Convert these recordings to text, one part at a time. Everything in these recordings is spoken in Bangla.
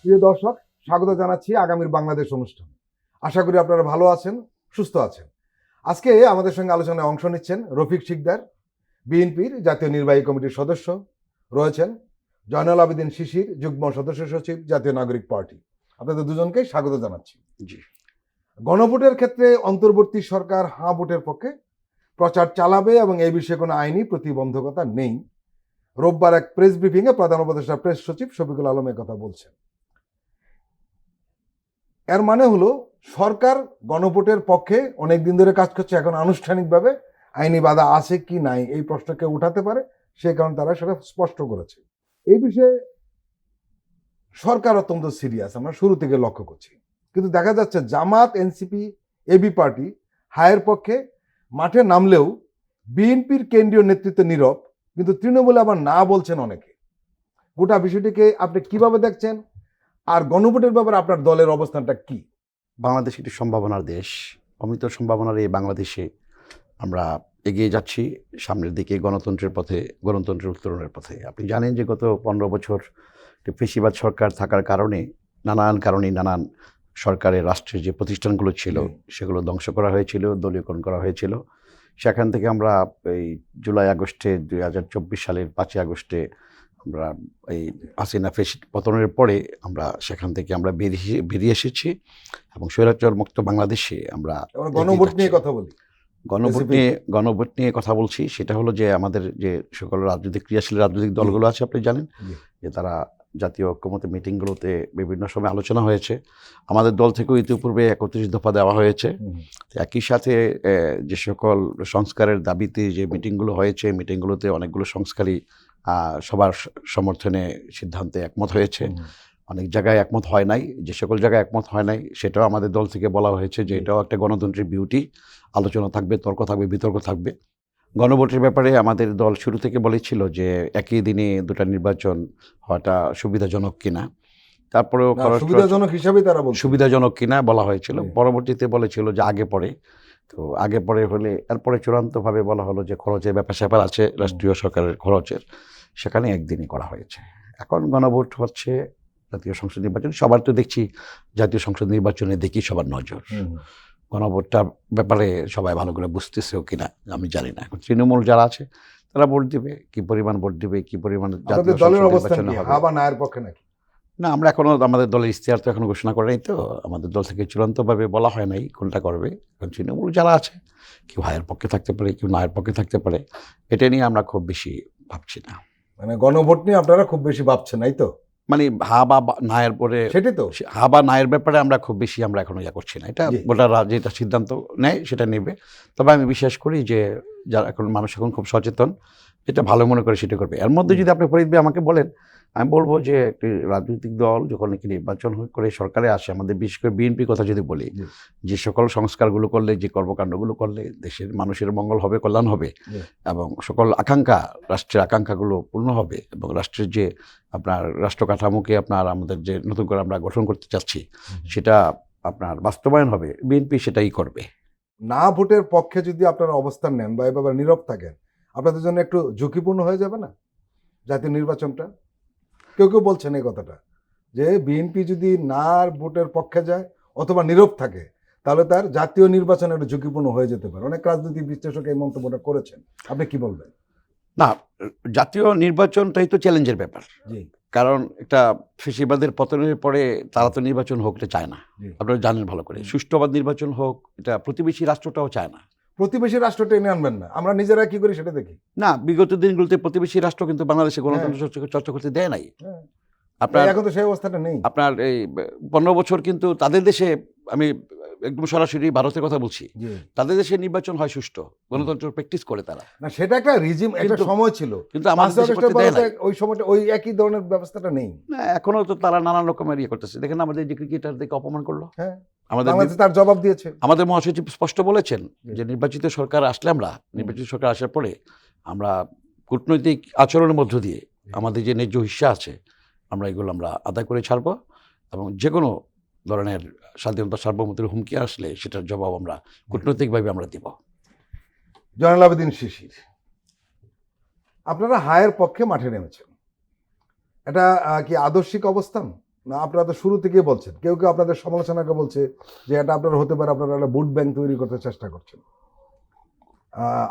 প্রিয় দর্শক, স্বাগত জানাচ্ছি আগামীর বাংলাদেশ অনুষ্ঠান। আশা করি আপনারা ভালো আছেন, সুস্থ আছেন। আজকে আমাদের সঙ্গে আলোচনায় অংশ নিচ্ছেন রফিক শিকদার, বিএনপির জাতীয় নির্বাহী কমিটির সদস্য। রয়েছেন জয়নুল আবেদিন শিশির, যুগ্ম সদস্য সচিব, জাতীয় নাগরিক পার্টি। আপনাদের দুজনকে স্বাগত জানাচ্ছি। জি। গণভোটের ক্ষেত্রে অন্তর্বর্তী সরকার হাঁ ভোটের পক্ষে প্রচার চালাবে এবং এই বিষয়ে কোনো আইনি প্রতিবন্ধকতা নেই। রোববার এক প্রেস ব্রিফিংয়ে প্রধান উপদেষ্টা প্রেস সচিব শফিকুল আলম কথা বলছেন। এর মানে হলো সরকার গণভোটের পক্ষে অনেকদিন ধরে কাজ করছে, এখন আনুষ্ঠানিকভাবে আইনি বাধা আছে কি নাই এই প্রশ্নকে উঠাতে পারে, সে কারণে তারা সেটা স্পষ্ট করেছে। এই বিষয়ে সরকার অত্যন্ত সিরিয়াস, আমরা শুরু থেকে লক্ষ্য করছি। কিন্তু দেখা যাচ্ছে জামাত, এনসিপি, এবি পার্টি হায়ের পক্ষে মাঠে নামলেও বিএনপির কেন্দ্রীয় নেতৃত্ব নীরব, কিন্তু তৃণমূলে আবার না বলছেন অনেকে। গোটা বিষয়টিকে আপনি কিভাবে দেখছেন, আর গণভোটের ব্যাপারে আপনার দলের অবস্থানটা কি? বাংলাদেশ একটি সম্ভাবনার দেশ। অমিত সম্ভাবনার এই বাংলাদেশে আমরা এগিয়ে যাচ্ছি সামনের দিকে, গণতন্ত্রের পথে, গণতন্ত্রের উত্তরণের পথে। আপনি জানেন যে গত 15 বছর ফ্যাসিবাদ সরকার থাকার কারণে নানান সরকারের রাষ্ট্রের যে প্রতিষ্ঠানগুলো ছিল সেগুলো ধ্বংস করা হয়েছিল, দলীয়করণ করা হয়েছিল। সেখান থেকে আমরা এই জুলাই আগস্টে 2024 সালের 5ই আগস্টে আমরা এই হাসিনা পতনের পরে আমরা সেখান থেকে আমরা বেরিয়ে এসেছি এবং স্বৈরাচার মুক্ত বাংলাদেশে আমরা গণভোট নিয়ে কথা বলি। গণভোট নিয়ে কথা বলছি। সেটা হলো যে আমাদের যে সকল ক্রিয়াশীল রাজনৈতিক দলগুলো আছে, আপনি জানেন যে তারা জাতীয় ঐক্যমত্য মিটিংগুলোতে বিভিন্ন সময় আলোচনা হয়েছে। আমাদের দল থেকেও ইতিপূর্বে 31 দফা দেওয়া হয়েছে। একই সাথে যে সকল সংস্কারের দাবিতে যে মিটিংগুলো হয়েছে, মিটিংগুলোতে অনেকগুলো সংস্কারই সবার সমর্থনে সিদ্ধান্তে একমত হয়েছে। অনেক জায়গায় একমত হয় নাই। যে সকল জায়গায় একমত হয় নাই সেটাও আমাদের দল থেকে বলা হয়েছে যে এটাও একটা গণতন্ত্রের বিউটি। আলোচনা থাকবে, তর্ক থাকবে, বিতর্ক থাকবে। গণভোটের ব্যাপারে আমাদের দল শুরু থেকে বলেছিল যে একই দিনে দুটা নির্বাচন হওয়াটা সুবিধাজনক কিনা। তারপরেও সুবিধাজনক হিসাবে তারা বলছে সুবিধাজনক কিনা বলা হয়েছিল। পরবর্তীতে বলেছিল যে আগে পরে। তো আগে পরে হলে এরপরে চূড়ান্তভাবে বলা হলো যে খরচের ব্যাপার আছে, রাষ্ট্রীয় সরকারের খরচের, সেখানে একদিনই করা হয়েছে। এখন গণভোট হচ্ছে জাতীয় সংসদ নির্বাচন। সবার তো দেখছি জাতীয় সংসদ নির্বাচনে দেখি সবার নজর। গণভোটটার ব্যাপারে সবাই ভালো করে বুঝতেছেও কিনা আমি জানি না। এখন তৃণমূল যারা আছে তারা ভোট দিবে, কি পরিমাণ ভোট দিবে, কি পরিমাণ জাতীয় দলের অবস্থান কি, হ্যাঁ বা নায়ের পক্ষে নাকি? না, আমরা এখনো আমাদের দলের ইশতেহার তো এখনো ঘোষণা করে নাই, তো আমাদের দল থেকে চূড়ান্তভাবে বলা হয় নাই কোনটা করবে। কারণ তৃণমূল যারা আছে কেউ হায়ের পক্ষে থাকতে পারে, কেউ নায়ের পক্ষে থাকতে পারে। এটা নিয়ে আমরা খুব বেশি ভাবছি না। মানে গণভোট নিয়ে আপনারা খুব বেশি ভাবছেন, নাই তো? মানে হা বা নায়ের পরে, সেটাই তো, হা বা নায়ের ব্যাপারে আমরা খুব বেশি আমরা এখনো করছি না। এটা ভোটাররা যেটা সিদ্ধান্ত নেয় সেটা নেবে। তবে আমি বিশ্বাস করি যে যারা এখন মানুষ এখন খুব সচেতন, যেটা ভালো মনে করে সেটা করবে। এর মধ্যে যদি আপনি ফরিদ ভাই আমাকে বলেন, আমি বলবো যে একটি রাজনৈতিক দল যখন একটি নির্বাচন করে সরকারে আসে, আমাদের বিশেষ করে বিএনপির কথা যদি বলি, যে সকল সংস্কারগুলো করলে, যে কর্মকাণ্ডগুলো করলে দেশের মানুষের মঙ্গল হবে, কল্যাণ হবে এবং সকল আকাঙ্ক্ষা, রাষ্ট্রের আকাঙ্ক্ষাগুলো পূর্ণ হবে এবং রাষ্ট্রের যে আপনার রাষ্ট্র কাঠামোকে আপনার আমাদের যে নতুন করে আমরা গঠন করতে চাচ্ছি সেটা আপনার বাস্তবায়ন হবে, বিএনপি সেটাই করবে। না ভোটের পক্ষে যদি আপনারা অবস্থান নেন বা এভাবে নীরব থাকেন, আপনাদের জন্য একটু ঝুঁকিপূর্ণ হয়ে যাবে না জাতীয় নির্বাচনটা? কেউ কেউ বলছেন এই কথাটা, যে বিএনপি যদি না ভোটের পক্ষে যায় অথবা নীরব থাকে তাহলে তার জাতীয় নির্বাচন একটু ঝুঁকিপূর্ণ হয়ে যেতে পারে। অনেক রাজনৈতিক বিশ্লেষক এই মন্তব্যটা করেছেন, আপনি কি বলবেন? না, জাতীয় নির্বাচনটাই তো চ্যালেঞ্জের ব্যাপার। কারণ একটা ফ্যাসিবাদের পতনের পরে তারা তো নির্বাচন হোক এটা চায় না, আপনারা জানেন ভালো করে। সুষ্ঠুবাদ নির্বাচন হোক এটা প্রতিবেশী রাষ্ট্রটাও চায় না। প্রতিবেশী রাষ্ট্র টেনে আনবেন না, আমরা নিজেরা কি করি সেটা দেখি। না, বিগত দিনগুলোতে প্রতিবেশী রাষ্ট্র কিন্তু বাংলাদেশে গণতন্ত্র চর্চা করতে দেয় নাই। আপনার এখন তো সেই অবস্থাটা নেই। আপনার এই 15 বছর কিন্তু তাদের দেশে, আমি একদম সরাসরি ভারতের কথা বলছি, তাদের দেশে নির্বাচন হয় সুষ্ঠু, গণতন্ত্র প্র্যাকটিস করে তারা। না, সেটা একটা রিজিম, একটা সময় ছিল, কিন্তু আমাদের ওই সময়টা ওই একই ধরনের ব্যবস্থাটা নেই। না, এখনো তো তারা নানান রকমের করতেছে। দেখেন আমাদের যে ক্রিকেটারদেরকে অপমান করলো, আমাদের তার জবাব দিয়েছে। আমাদের মহাসচিব স্পষ্ট বলেছেন যে নির্বাচিত সরকার আসলে, আমরা নির্বাচিত সরকার আসার পরে আমরা কূটনৈতিক আচরণের মধ্য দিয়ে আমাদের যে ন্যায্য হিস্সা আছে আমরা এগুলো আমরা আদায় করে ছাড়বো এবং যে কোনো ধরনের স্বাধীনতা সার্বভৌমত্বের হুমকি আসলে সেটার জবাব আমরা কূটনৈতিকভাবে আমরা দিব। জয়নুল আবেদিন শিশির, আপনারা হায়ের পক্ষে মাঠে নেমেছেন, এটা কি আদর্শিক অবস্থান? না, আপনারা তো শুরু থেকেই বলছেন, কেউ কেউ আপনাদের সমালোচনাকে বলছে যে এটা আপনার হতে পারে আপনারা একটা ভোট ব্যাংক তৈরি করতে চেষ্টা করছেন।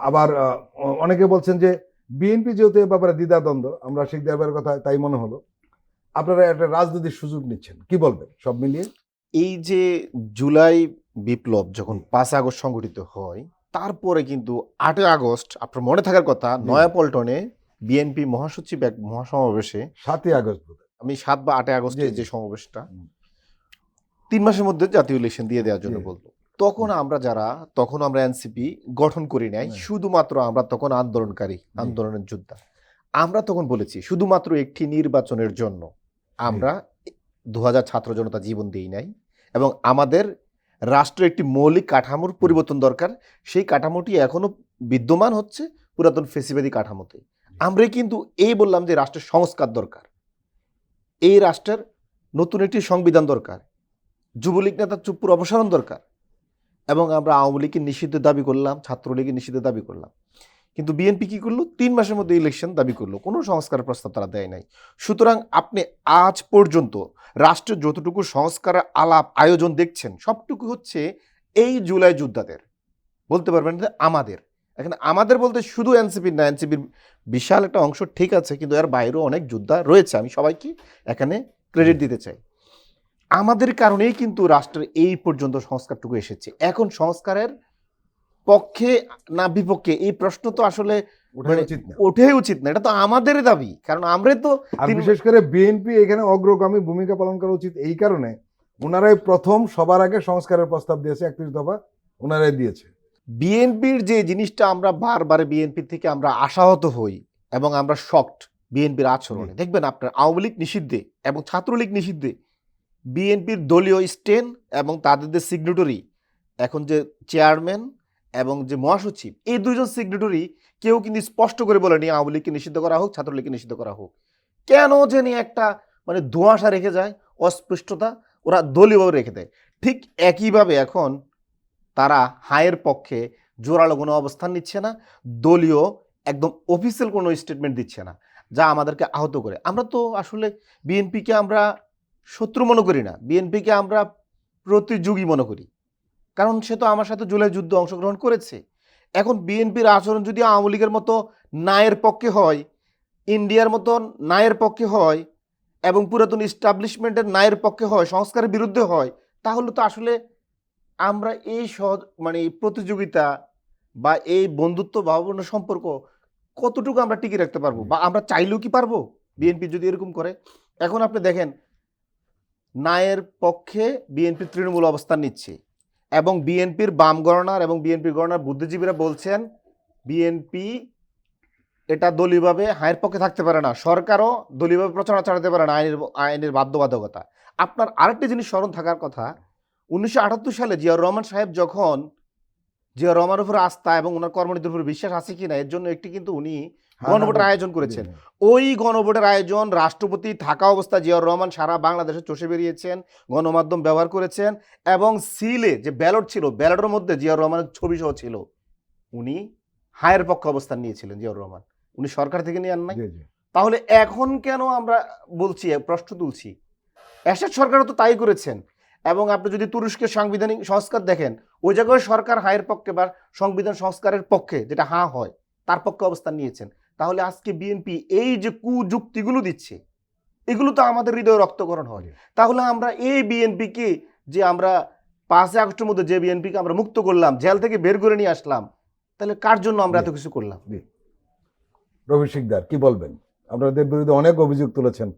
আবার অনেকে বলছেন যে বিএনপি যেহেতু এ ব্যাপারে দ্বিধাদ্বন্দ্ব, আমরা শেখ দাবির কথা তাই মনে হলো, আপনারা একটা রাজনৈতিক সুযোগ নিচ্ছেন, কি বলবেন সব মিলিয়ে? এই যে জুলাই বিপ্লব যখন 5 আগস্ট সংগঠিত হয়, তারপরে কিন্তু 8 আগস্ট আপনার মনে থাকার কথা নয়াপল্টনে বিএনপি মহাসচিব এক মহাসমাবেশে, 7ই আগস্ট বোধহয়। আমি 7 বা 8 আগস্টের জি, জি। যে সমাবেশটা হুম। 3 মাসের মধ্যে জাতীয় ইলেকশন দিয়ে দেওয়ার জন্য জি। বলতো, তখন আমরা এনসিপি গঠন করি নাই, না। শুধুমাত্র আমরা তখন আন্দোলনের যোদ্ধা। আমরা তখন বলেছি শুধুমাত্র একটি নির্বাচনের জন্য আমরা 2000 ছাত্র জনতা জীবন দিই নাই, এবং আমাদের রাষ্ট্রের একটি মৌলিক কাঠামোর পরিবর্তন দরকার। সেই কাঠামোটি এখনো বিদ্যমান হচ্ছে পুরাতন ফেসিবাদী কাঠামোতে। আমরা কিন্তু এই বললাম যে রাষ্ট্রের সংস্কার দরকার, এই রাষ্ট্রের নতুন একটি সংবিধান দরকার, যুবলীগ নেতার চুপুর অপসারণ দরকার, এবং আমরা আওয়ামী লীগকে নিষিদ্ধ দাবি করলাম, ছাত্রলীগের নিষিদ্ধ দাবি করলাম। কিন্তু বিএনপি কি করলো? 3 মাসের মধ্যে ইলেকশন দাবি করলো, কোনো সংস্কারের প্রস্তাব তারা দেয় নাই। সুতরাং আপনি আজ পর্যন্ত রাষ্ট্রের যতটুকু সংস্কারের আলাপ আয়োজন দেখছেন, সবটুকু হচ্ছে এই জুলাই যোদ্ধাদের। বলতে পারবেন যে আমাদের, এখানে আমাদের বলতে শুধু এনসিপির না, এনসিপির বিশাল একটা অংশ ঠিক আছে, কিন্তু এর বাইরেও অনেক যোদ্ধা রয়েছে, আমি সবাইকে এখানে ক্রেডিট দিতে চাই। আমাদের কারণেই কিন্তু রাষ্ট্রের এই পর্যন্ত সংস্কারটুকু এসেছে। এখন সংস্কারের পক্ষে না বিপক্ষে এই প্রশ্ন তো আসলে ওঠা উচিত না। ওঠেই উচিত না, এটা তো আমাদের দাবি, কারণ আমরাই তো আর বিশেষ করে বিএনপি এখানে অগ্রগামী ভূমিকা পালন করা উচিত এই কারণে, ওনারাই প্রথম সবার আগে সংস্কারের প্রস্তাব দিয়েছে, 31 দফা ওনারাই দিয়েছে। বিএনপির যে জিনিসটা আমরা বারবার বিএনপি থেকে আমরা আশাহত হই এবং আমরা শকড বিএনপির আচরণে। দেখবেন আপনার আওয়ামী লীগ নিষিদ্ধে এবং ছাত্রলীগ নিষিদ্ধে বিএনপির দলীয় স্টেন এবং তাদের যে সিগনেটরি, এখন যে চেয়ারম্যান এবং যে মহাসচিব, এই দুইজন সিগনেটরি কেউ কিন্তু স্পষ্ট করে বলেনি আওয়ামী লীগকে নিষিদ্ধ করা হোক, ছাত্রলীগকে নিষিদ্ধ করা হোক। কেন জানি একটা মানে ধোঁয়াশা রেখে যায়, অস্পষ্টতা ওরা দলীয়ভাবে রেখে দেয়। ঠিক একইভাবে এখন তারা হায়ের পক্ষে জোরালো কোনো অবস্থান নিচ্ছে না, দলীয় একদম অফিসিয়াল কোনো স্টেটমেন্ট দিচ্ছে না, যা আমাদেরকে আহত করে। আমরা তো আসলে বিএনপিকে আমরা শত্রু মনে করি না, বিএনপিকে আমরা প্রতিযোগী মনে করি, কারণ সে তো আমার সাথে জুলাই যুদ্ধে অংশগ্রহণ করেছে। এখন বিএনপির আচরণ যদি আওয়ামী লীগের মতো ন্যায়ের পক্ষে হয়, ইন্ডিয়ার মতো ন্যায়ের পক্ষে হয়, এবং পুরাতন ইস্টাবলিশমেন্টের ন্যায়ের পক্ষে হয়, সংস্কারের বিরুদ্ধে হয়, তাহলে তো আসলে আমরা এই মানে এই প্রতিযোগিতা বা এই বন্ধুত্ব ভাবাপন্ন সম্পর্ক কতটুকু আমরা টিকিয়ে রাখতে পারবো, বা আমরা চাইলেও কি পারবো বিএনপি যদি এরকম করে? এখন আপনি দেখেন ন্যায়ের পক্ষে বিএনপি তৃণমূল অবস্থান নিচ্ছে, এবং বিএনপির বাম গণনার এবং বিএনপির গণনার বুদ্ধিজীবীরা বলছেন বিএনপি এটা দলীয়ভাবে হায়ের পক্ষে থাকতে পারে না, সরকারও দলীয়ভাবে প্রচারণা চালাতে পারে না, আইনের বাধ্যবাধকতা। আপনার আরেকটি জিনিস স্মরণ থাকার কথা, 1978 সালে জিয়াউর রহমান সাহেব যখন, জিয়াউর রহমানের উপর আস্থা এবং ওনার কর্মনীতির উপর বিশ্বাস আছে কিনা এর জন্য একটি কিন্তু উনি গণভোটের আয়োজন করেছেন। ওই গণভোটের আয়োজন রাষ্ট্রপতি থাকা অবস্থায় জিয়াউর রহমান সারা বাংলাদেশে চষে বেরিয়েছেন, গণমাধ্যম ব্যবহার করেছেন, এবং সিলে যে ব্যালট ছিল, ব্যালটের মধ্যে জিয়াউর রহমানের ছবি সহ ছিল। উনি হায়ের পক্ষে অবস্থান নিয়েছিলেন জিয়াউর রহমান, উনি সরকার থেকে নিয়ে আন নাই। তাহলে এখন কেন আমরা বলছি, প্রশ্ন তুলছি? এরশাদ সরকারও তো তাই করেছেন। এবং আপনি যদি তুরস্কের সাংবিধানিক সংস্কার দেখেন, ওই জায়গায় সরকার হায়ের পক্ষে বা সংবিধান সংস্কারের পক্ষে, যেটা হা হয়, তার পক্ষে অবস্থান নিয়েছেন। তাহলে আজকে বিএনপি এই যে কুযুক্তিগুলো দিচ্ছে, এগুলো তো আমাদের হৃদয় রক্তকরণ হয়। তাহলে আমরা এই বিএনপিকে, যে আমরা 5 আগস্টের মধ্যে যে বিএনপিকে আমরা মুক্ত করলাম, জেল থেকে বের করে নিয়ে আসলাম, তাহলে কার জন্য আমরা এত কিছু করলাম? রবি শিকদার, কি বলবেন? আপনাদের বিরুদ্ধে অনেক অভিযোগ তুলেছেন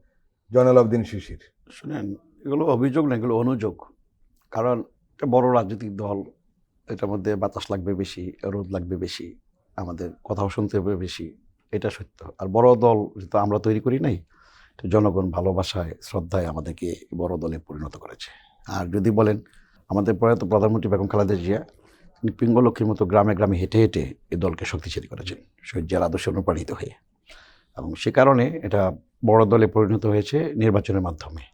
জয়নাল আবেদিন শিশির। শুনেন, এগুলো অভিযোগ না, এগুলো অনুযোগ। কারণ একটা বড় রাজনৈতিক দল, এটার মধ্যে বাতাস লাগবে বেশি, রোদ লাগবে বেশি, আমাদের কথাও শুনতে হবে বেশি, এটা সত্য। আর বড় দল যেহেতু আমরা তৈরি করি নাই, তো জনগণ ভালোবাসায় শ্রদ্ধায় আমাদেরকে বড় দলে পরিণত করেছে। আর যদি বলেন, আমাদের প্রয়াত প্রধানমন্ত্রী বেগম খালেদা জিয়া তিনি পিঙ্গলক্ষীর মতো গ্রামে গ্রামে হেঁটে হেঁটে এই দলকে শক্তিশালী করেছেন, শহীদ জিয়ার আদর্শে অনুপ্রাণিত হয়ে, এবং সে কারণে এটা বড় দলে পরিণত হয়েছে নির্বাচনের মাধ্যমে।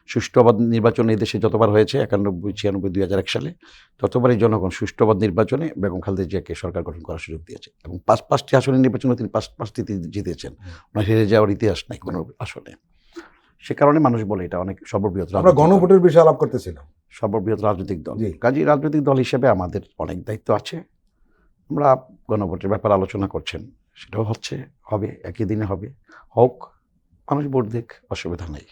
সুষ্ঠু অবাধ নির্বাচন এই দেশে যতবার হয়েছে, 91, 96, 2001 সালে, ততবারই জনগণ সুষ্ঠু অবাধ নির্বাচনে বেগম খালেদা জিয়াকে সরকার গঠন করার সুযোগ দিয়েছে, এবং 5টি আসনের নির্বাচনে তিনি 5টি জিতেছেন। ওনার হেরে যাওয়ার ইতিহাস নাই কোনো আসনে। সে কারণে মানুষ বলে এটা অনেক সর্ববৃহৎ আমরা রাজনৈতিক দল। গণভোটের বিষয়ে আলাপ করতেছিলাম। সর্ববৃহৎ রাজনৈতিক দল, জি। কাজী রাজনৈতিক দল হিসেবে আমাদের অনেক দায়িত্ব আছে। আমরা গণভোটের ব্যাপারে আলোচনা করছেন, সেটাও হবে একই দিনে হবে, হোক, মানুষ ভোট দিক, অসুবিধা নেই।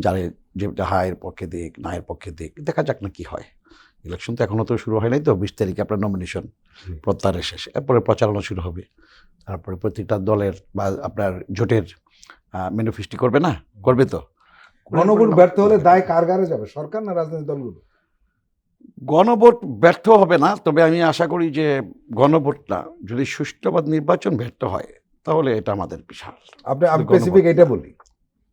যারে যে হায়ের পক্ষে দিক, নায়ের পক্ষে দিক, দেখা যাক না কি হয়। ইলেকশন তো এখনো তো শুরু হয় নাই, তো 20 তারিখে আপনার নমিনেশন প্রত্যাহারের শেষ, এরপরে প্রচারণা শুরু হবে। তারপরে প্রত্যেকটা দলের বা আপনার জোটের ম্যানিফেস্টো করবে না, করবে তো। গণভোট ব্যর্থ হলে দায় কার ঘাড়ে যাবে, সরকার না রাজনৈতিক দলগুলো? গণভোট ব্যর্থ হবে না, তবে আমি আশা করি যে গণভোটটা যদি সুষ্ঠুবাদ নির্বাচন ব্যর্থ হয় তাহলে এটা আমাদের বিশাল। আমি গণভোট স্পেসিফিক না। এটা বলি,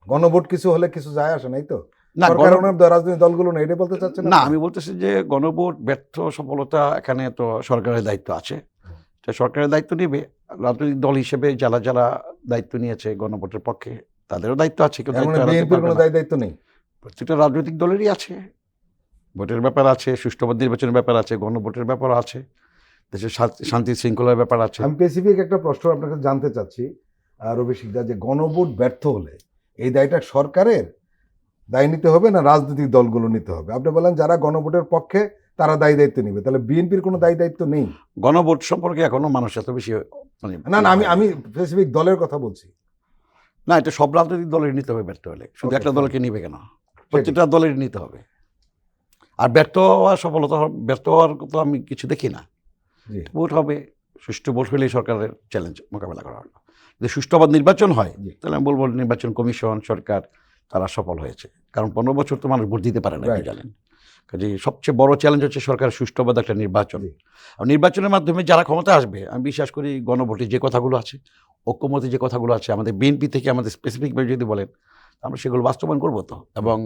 গণভোট কিছু হলে কিছু যায় আসে নাই তো, না, সরকার ওনার রাজনৈতিক দলগুলো না, এটা বলতে চাচ্ছেন না, আমি বলতেছি যে গণভোট ব্যর্থ সফলতা এখানে তো সরকারের দায়িত্ব আছে, তো সরকারের দায়িত্ব নেবে। রাজনৈতিক দল হিসেবে যারা যারা দায়িত্ব নিয়েছে গণভোটের পক্ষে, তাদেরও দায়িত্ব আছে, কেউ দায়িত্ব এড়াতে বিএনপির পারবে কোনো না। দায়িত্ব নেই? প্রত্যেকটা রাজনৈতিক দলেরই আছে, ভোটের ব্যাপার আছে, সুষ্ঠুবাদ নির্বাচনের ব্যাপার আছে, গণভোটের ব্যাপার আছে, দেশের শান্তি শৃঙ্খলার ব্যাপার আছে। আমি স্পেসিফিক একটা প্রশ্ন আপনাকে জানতে চাচ্ছি রবি শিকদার, যে গণভোট ব্যর্থ হলে এই দায়টা সরকারের দায় নিতে হবে না রাজনৈতিক দলগুলো নিতে হবে? আপনি বলেন যারা গণভোটের পক্ষে তারা দায়ী দায়িত্ব নিবে, তাহলে বিএনপির কোনো দায়ী দায়িত্ব নেই? গণভোট সম্পর্কে এখনো মানুষ এত বেশি না, আমি স্পেসিফিক দলের কথা বলছি। না, এটা সব রাজনৈতিক দলের নিতে হবে ব্যর্থ হলে, শুধু একটা দলকে নিবে কেন? প্রত্যেকটা দলের নিতে হবে। আর ব্যর্থ হওয়ার তো আমি কিছু দেখি না। জি। ভোট হবে, সুষ্ঠু ভোট হলেই সরকারের চ্যালেঞ্জ মোকাবেলা করা হলো। যদি সুষ্ঠুবাদ নির্বাচন হয় জি। তাহলে আমি বলবো নির্বাচন কমিশন, সরকার, তারা সফল হয়েছে। কারণ 15 বছর তো মানুষ ভোট দিতে পারে না, আপনি Right. জানেন। কাজে সবচেয়ে বড় চ্যালেঞ্জ হচ্ছে সরকারের সুষ্ঠুবাদ একটা নির্বাচন। জি। আর নির্বাচনের মাধ্যমে যারা ক্ষমতা আসবে, আমি বিশ্বাস করি গণভোটে যে কথাগুলো আছে, ঐক্যমতে যে কথাগুলো আছে, আমাদের বিএনপি থেকে আমাদের স্পেসিফিকভাবে যদি বলেন, আমরা সেগুলো বাস্তবায়ন করবো তো। এবং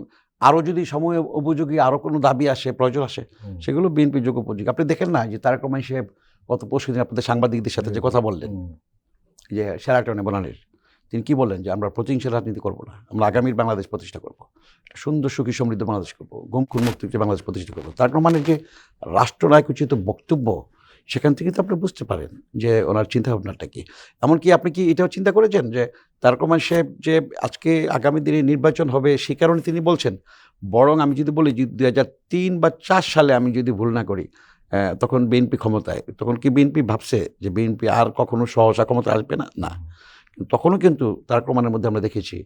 আরও যদি সময় উপযোগী আরও কোনো দাবি আসে, প্রয়োজন আসে, সেগুলো বিএনপি যোগ্য উপযোগী। আপনি দেখেন না যে তারেক রহমান সাহেব গত পরশুদিন আপনাদের সাংবাদিকদের সাথে যে কথা বললেন, যে শেরাটনে বনানীর, তিনি কি বললেন যে আমরা প্রতিহিংসার রাজনীতি করবো না, আমরা আগামীর বাংলাদেশ প্রতিষ্ঠা করবো, একটা সুন্দর সুখী সমৃদ্ধ বাংলাদেশ করবো, গুম-খুন মুক্ত বাংলাদেশ প্রতিষ্ঠা করবো। তারেক রহমানের যে রাষ্ট্রনায়ক উচিত বক্তব্য, সেখান থেকে তো আপনি বুঝতে পারেন যে ওনার চিন্তাভাবনাটা কি। এমনকি আপনি কি এটাও চিন্তা করেছেন যে তারেক রহমান সাহেব যে আজকে আগামী দিনে নির্বাচন হবে সে কারণে তিনি বলছেন, বরং আমি যদি বলি যে 2003 বা 4 সালে আমি যদি ভুল না করি, তখন বিএনপি ক্ষমতায়, তখন কি বিএনপি ভাবছে যে বিএনপি আর কখনো সহসা ক্ষমতা আসবে না? না, তখনও কিন্তু তারেক রহমানের মধ্যে আমরা দেখেছি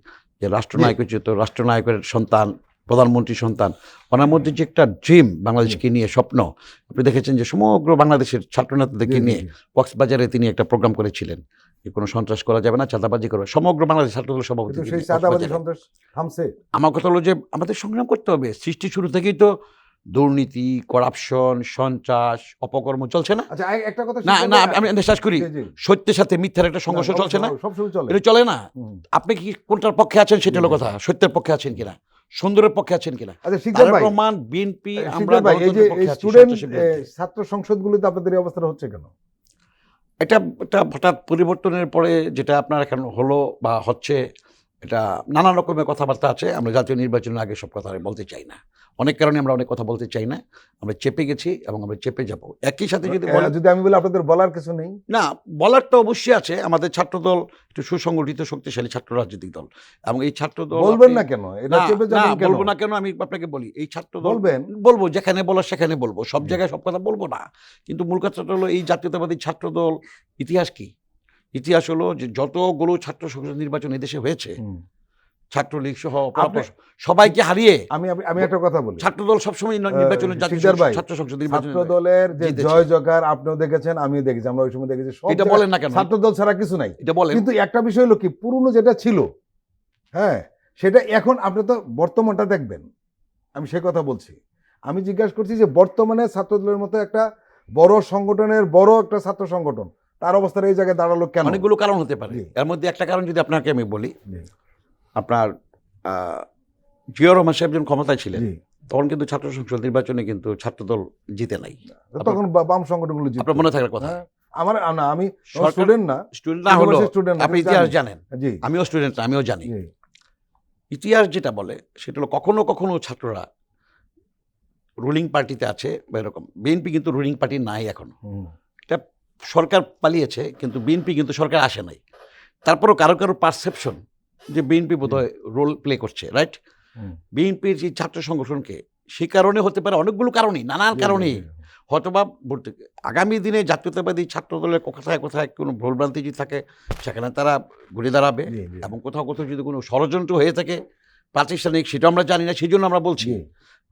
যে রাষ্ট্রনায়ক উচিত, রাষ্ট্রনায়কের সন্তান, প্রধানমন্ত্রীর সন্তান, ওনার মধ্যে যে একটা ড্রিম বাংলাদেশকে নিয়ে স্বপ্ন, আপনি দেখেছেন যে সমগ্র বাংলাদেশের ছাত্রনেতাদেরকে নিয়ে কক্সবাজারে তিনি একটা প্রোগ্রাম করেছিলেন যে কোনো সন্ত্রাস করা যাবে না, চাঁদাবাজি করবে, সমগ্র বাংলাদেশ ছাত্রদল সভাপতি। কিন্তু সেই চাঁদাবাজি সন্ত্রাস থামছে? আমার কথা হলো যে আমাদের সংগ্রাম করতে হবে, সৃষ্টি শুরু থেকেই তো দুর্নীতি, করাপশন, সন্ত্রাস, অপকর্ম চলছে না? আচ্ছা, একটা কথা না না, আমি বিশ্বাস করি জি, জি। সত্যের সাথে মিথ্যার একটা সংঘর্ষ চলছে না? সবসময় চলে। এটা চলে না? হুম। আপনি কি কোনটার পক্ষে আছেন সেটা হলো কথা, সত্যের পক্ষে আছেন কিনা, সুন্দরের পক্ষে আছেন কিনা। আচ্ছা, শিকদার তারেক ভাই, রহমান, বিএনপি, আমরা শিকদার ভাই, এই যে গণতন্ত্রের পক্ষে আছি, স্টুডেন্ট সন্ত্রাসের বিরুদ্ধে। ছাত্র সংসদগুলোতে আপনাদের এই অবস্থা হচ্ছে কেন? এটা হঠাৎ পরিবর্তনের পরে যেটা আপনার এখন হলো বা হচ্ছে, এটা নানা রকমের কথাবার্তা আছে। আমরা জাতীয় নির্বাচনের আগে সব কথা বলতে চাই না, অনেক কারণে আমরা অনেক কথা বলতে চাই না। আমরা চেপে গেছি এবং আমরা চেপে যাব। একই সাথে যদি বলেন, যদি আমি বলি আপনাদের বলার কিছু নেই? না, বলার তো অবশ্যই আছে। আমাদের ছাত্রদল একটু সুসংগঠিত শক্তিশালী ছাত্র রাজনৈতিক দল, এবং এই ছাত্রদল বলবেন না কেন? এটা চেপে না, যাবেন কেন? বলবো না কেন, আমি আপনাকে বলি, এই ছাত্রদল বলবেন। বলবো, যেখানে বলার সেখানে বলবো, সব জায়গায় সব কথা বলবো না। কিন্তু মূল কথাটা হলো এই জাতীয়তাবাদী ছাত্রদল ইতিহাস কি? ইতিহাস হলো যে যতগুলো ছাত্র সংসদ নির্বাচন এদেশে হয়েছে, ছাত্রলীগ সহ সবাইকে হারিয়ে আমি একটা কথা বলি, ছাত্রদল সবসময় নির্বাচনের জাতীয় শিকদার ভাই, ছাত্র সংসদ নির্বাচন ছাত্রদলের যে জিতেছে। জয় জয়কার আপনিও দেখেছেন, আমিও দেখেছি, আমরা ওই সময় দেখেছি, সব এটা জায়গায় বলেন না কেন? ছাত্রদল ছাড়া কিছু নাই। এটা বলেন। কিন্তু একটা বিষয় হলো কি, পুরনো যেটা ছিল, হ্যাঁ, সেটা এখন আপনি তো বর্তমানটা দেখবেন, আমি সে কথা বলছি। আমি জিজ্ঞাসা করছি যে বর্তমানে ছাত্রদলের মতো একটা বড় সংগঠনের বড় একটা ছাত্র সংগঠন, তার অবস্থাটা এই জায়গায় দাঁড়ালো কেন? অনেকগুলো কারণ হতে পারে। জি। এর মধ্যে একটা কারণ যদি আপনাকে আমি বলি, জি, আপনার জিয়াউর রহমান সাহেব যখন ক্ষমতায় ছিলেন, জি। তখন কিন্তু ছাত্র সংসদ নির্বাচনে কিন্তু ছাত্রদল জিতে নাই। তখন বাম সংগঠনগুলো জিততো। আপনার মনে থাকার কথা। হ্যাঁ, আমি সরকার- স্টুডেন্ট না, স্টুডেন্ট না হলো, স্টুডেন্ট আপনি ইতিহাস জানেন, জি, আমিও স্টুডেন্ট, আমিও জানি। জি, ইতিহাস যেটা বলে সেটা হলো কখনো কখনো ছাত্ররা রুলিং পার্টিতে আছে বা এরকম। বিএনপি কিন্তু রুলিং পার্টি নাই এখন, হুম, এটা সরকার পালিয়েছে, কিন্তু বিএনপি কিন্তু সরকার আসে নাই। তারপরও কারো কারো পারসেপশন যে বিএনপি বোধহয় রোল প্লে করছে, রাইট? হুম। বিএনপির যে ছাত্র সংগঠনকে, সেই কারণে হতে পারে, অনেকগুলো কারণেই, নানান কারণেই হয়তোবা আগামী দিনে জাতীয়তাবাদী ছাত্র দলের কোথায় কোথায় কোনো ভুলভ্রান্তি যদি থাকে, সেখানে তারা ঘুরে দাঁড়াবে। জি, জি। এবং কোথাও কোথাও যদি কোনো ষড়যন্ত্র হয়ে থাকে প্রাতিষ্ঠানিক, সেটা আমরা জানি না, সেই জন্য আমরা বলছি জি।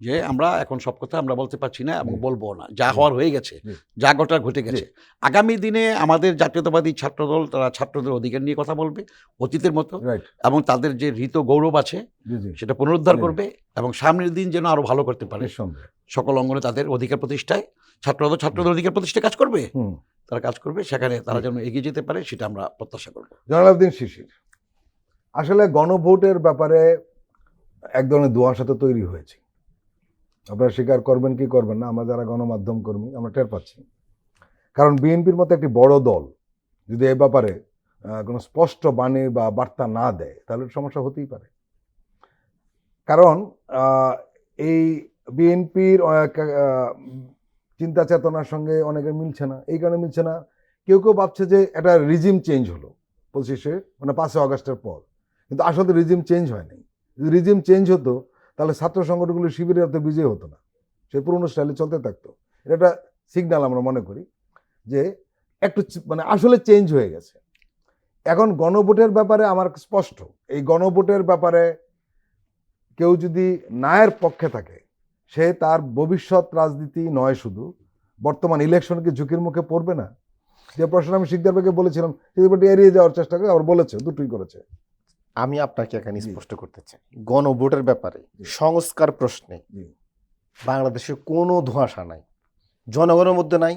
যে আমরা এখন সব কথা আমরা বলতে পারছি না এবং জি। বলবো না। যা জি। হওয়ার হয়ে গেছে, জি। যা ঘটার ঘটে গেছে। আগামী দিনে আমাদের জাতীয়তাবাদী ছাত্রদল তারা ছাত্রদের অধিকার নিয়ে কথা বলবে অতীতের মতো, রাইট। এবং তাদের যে হৃত গৌরব আছে জি, জি। সেটা পুনরুদ্ধার জি। করবে, এবং সামনের দিন যেন আরো ভালো করতে পারে। নিঃসন্দেহে। সকল অঙ্গনে তাদের অধিকার প্রতিষ্ঠায়, ছাত্রদের অধিকার প্রতিষ্ঠায় কাজ করবে, হুম। তারা কাজ করবে, সেখানে তারা যেন এগিয়ে যেতে পারে, সেটা আমরা প্রত্যাশা করব। জনালউদ্দিন শিশির, আসলে গণভোটের ব্যাপারে এক ধরনের ধোঁয়াশা তো তৈরি হয়েছে। আপনারা স্বীকার করবেন কি করবেন না, আমরা যারা গণমাধ্যম কর্মী আমরা টের পাচ্ছি। কারণ বিএনপির মতো একটি বড় দল যদি এ ব্যাপারে কোনো স্পষ্ট বাণী বা বার্তা না দেয়, তাহলে সমস্যা হতেই পারে। কারণ এই বিএনপির চিন্তা চেতনার সঙ্গে অনেকের মিলছে না। এই কারণে মিলছে না, কেউ কেউ ভাবছে যে একটা রিজিম চেঞ্জ হলো 25-এ, মানে 5 আগস্টের পর, কিন্তু আসলে রিজিম চেঞ্জ হয় নাই। যদি রিজিম চেঞ্জ হতো তাহলে ছাত্র সংগঠনগুলো শিবিরের হাতে বিজয় হতো না, সে পুরনো স্টাইলে চলতে থাকতো। এটা একটা সিগন্যাল আমরা মনে করি যে একটু মানে আসলে চেঞ্জ হয়ে গেছে। এখন গণভোটের ব্যাপারে আমার স্পষ্ট, এই গণভোটের ব্যাপারে কেউ যদি ন্যায়ের পক্ষে থাকে, সে তার ভবিষ্যৎ রাজনীতি নয়, শুধু বর্তমান ইলেকশনকে ঝুঁকির মুখে পড়বে না। যে প্রশ্ন আমি শিকদার ভাইকে বলেছিলাম, সেটা এড়িয়ে যাওয়ার চেষ্টা করে, আবার বলেছে, দুটোই করেছে। আমি আপনাকে এখানে জি। স্পষ্ট করতে চাই, গণভোটের ব্যাপারে জি। সংস্কার প্রশ্নে জি। বাংলাদেশে কোনো ধোঁয়াশা নাই, জনগণের মধ্যে নাই,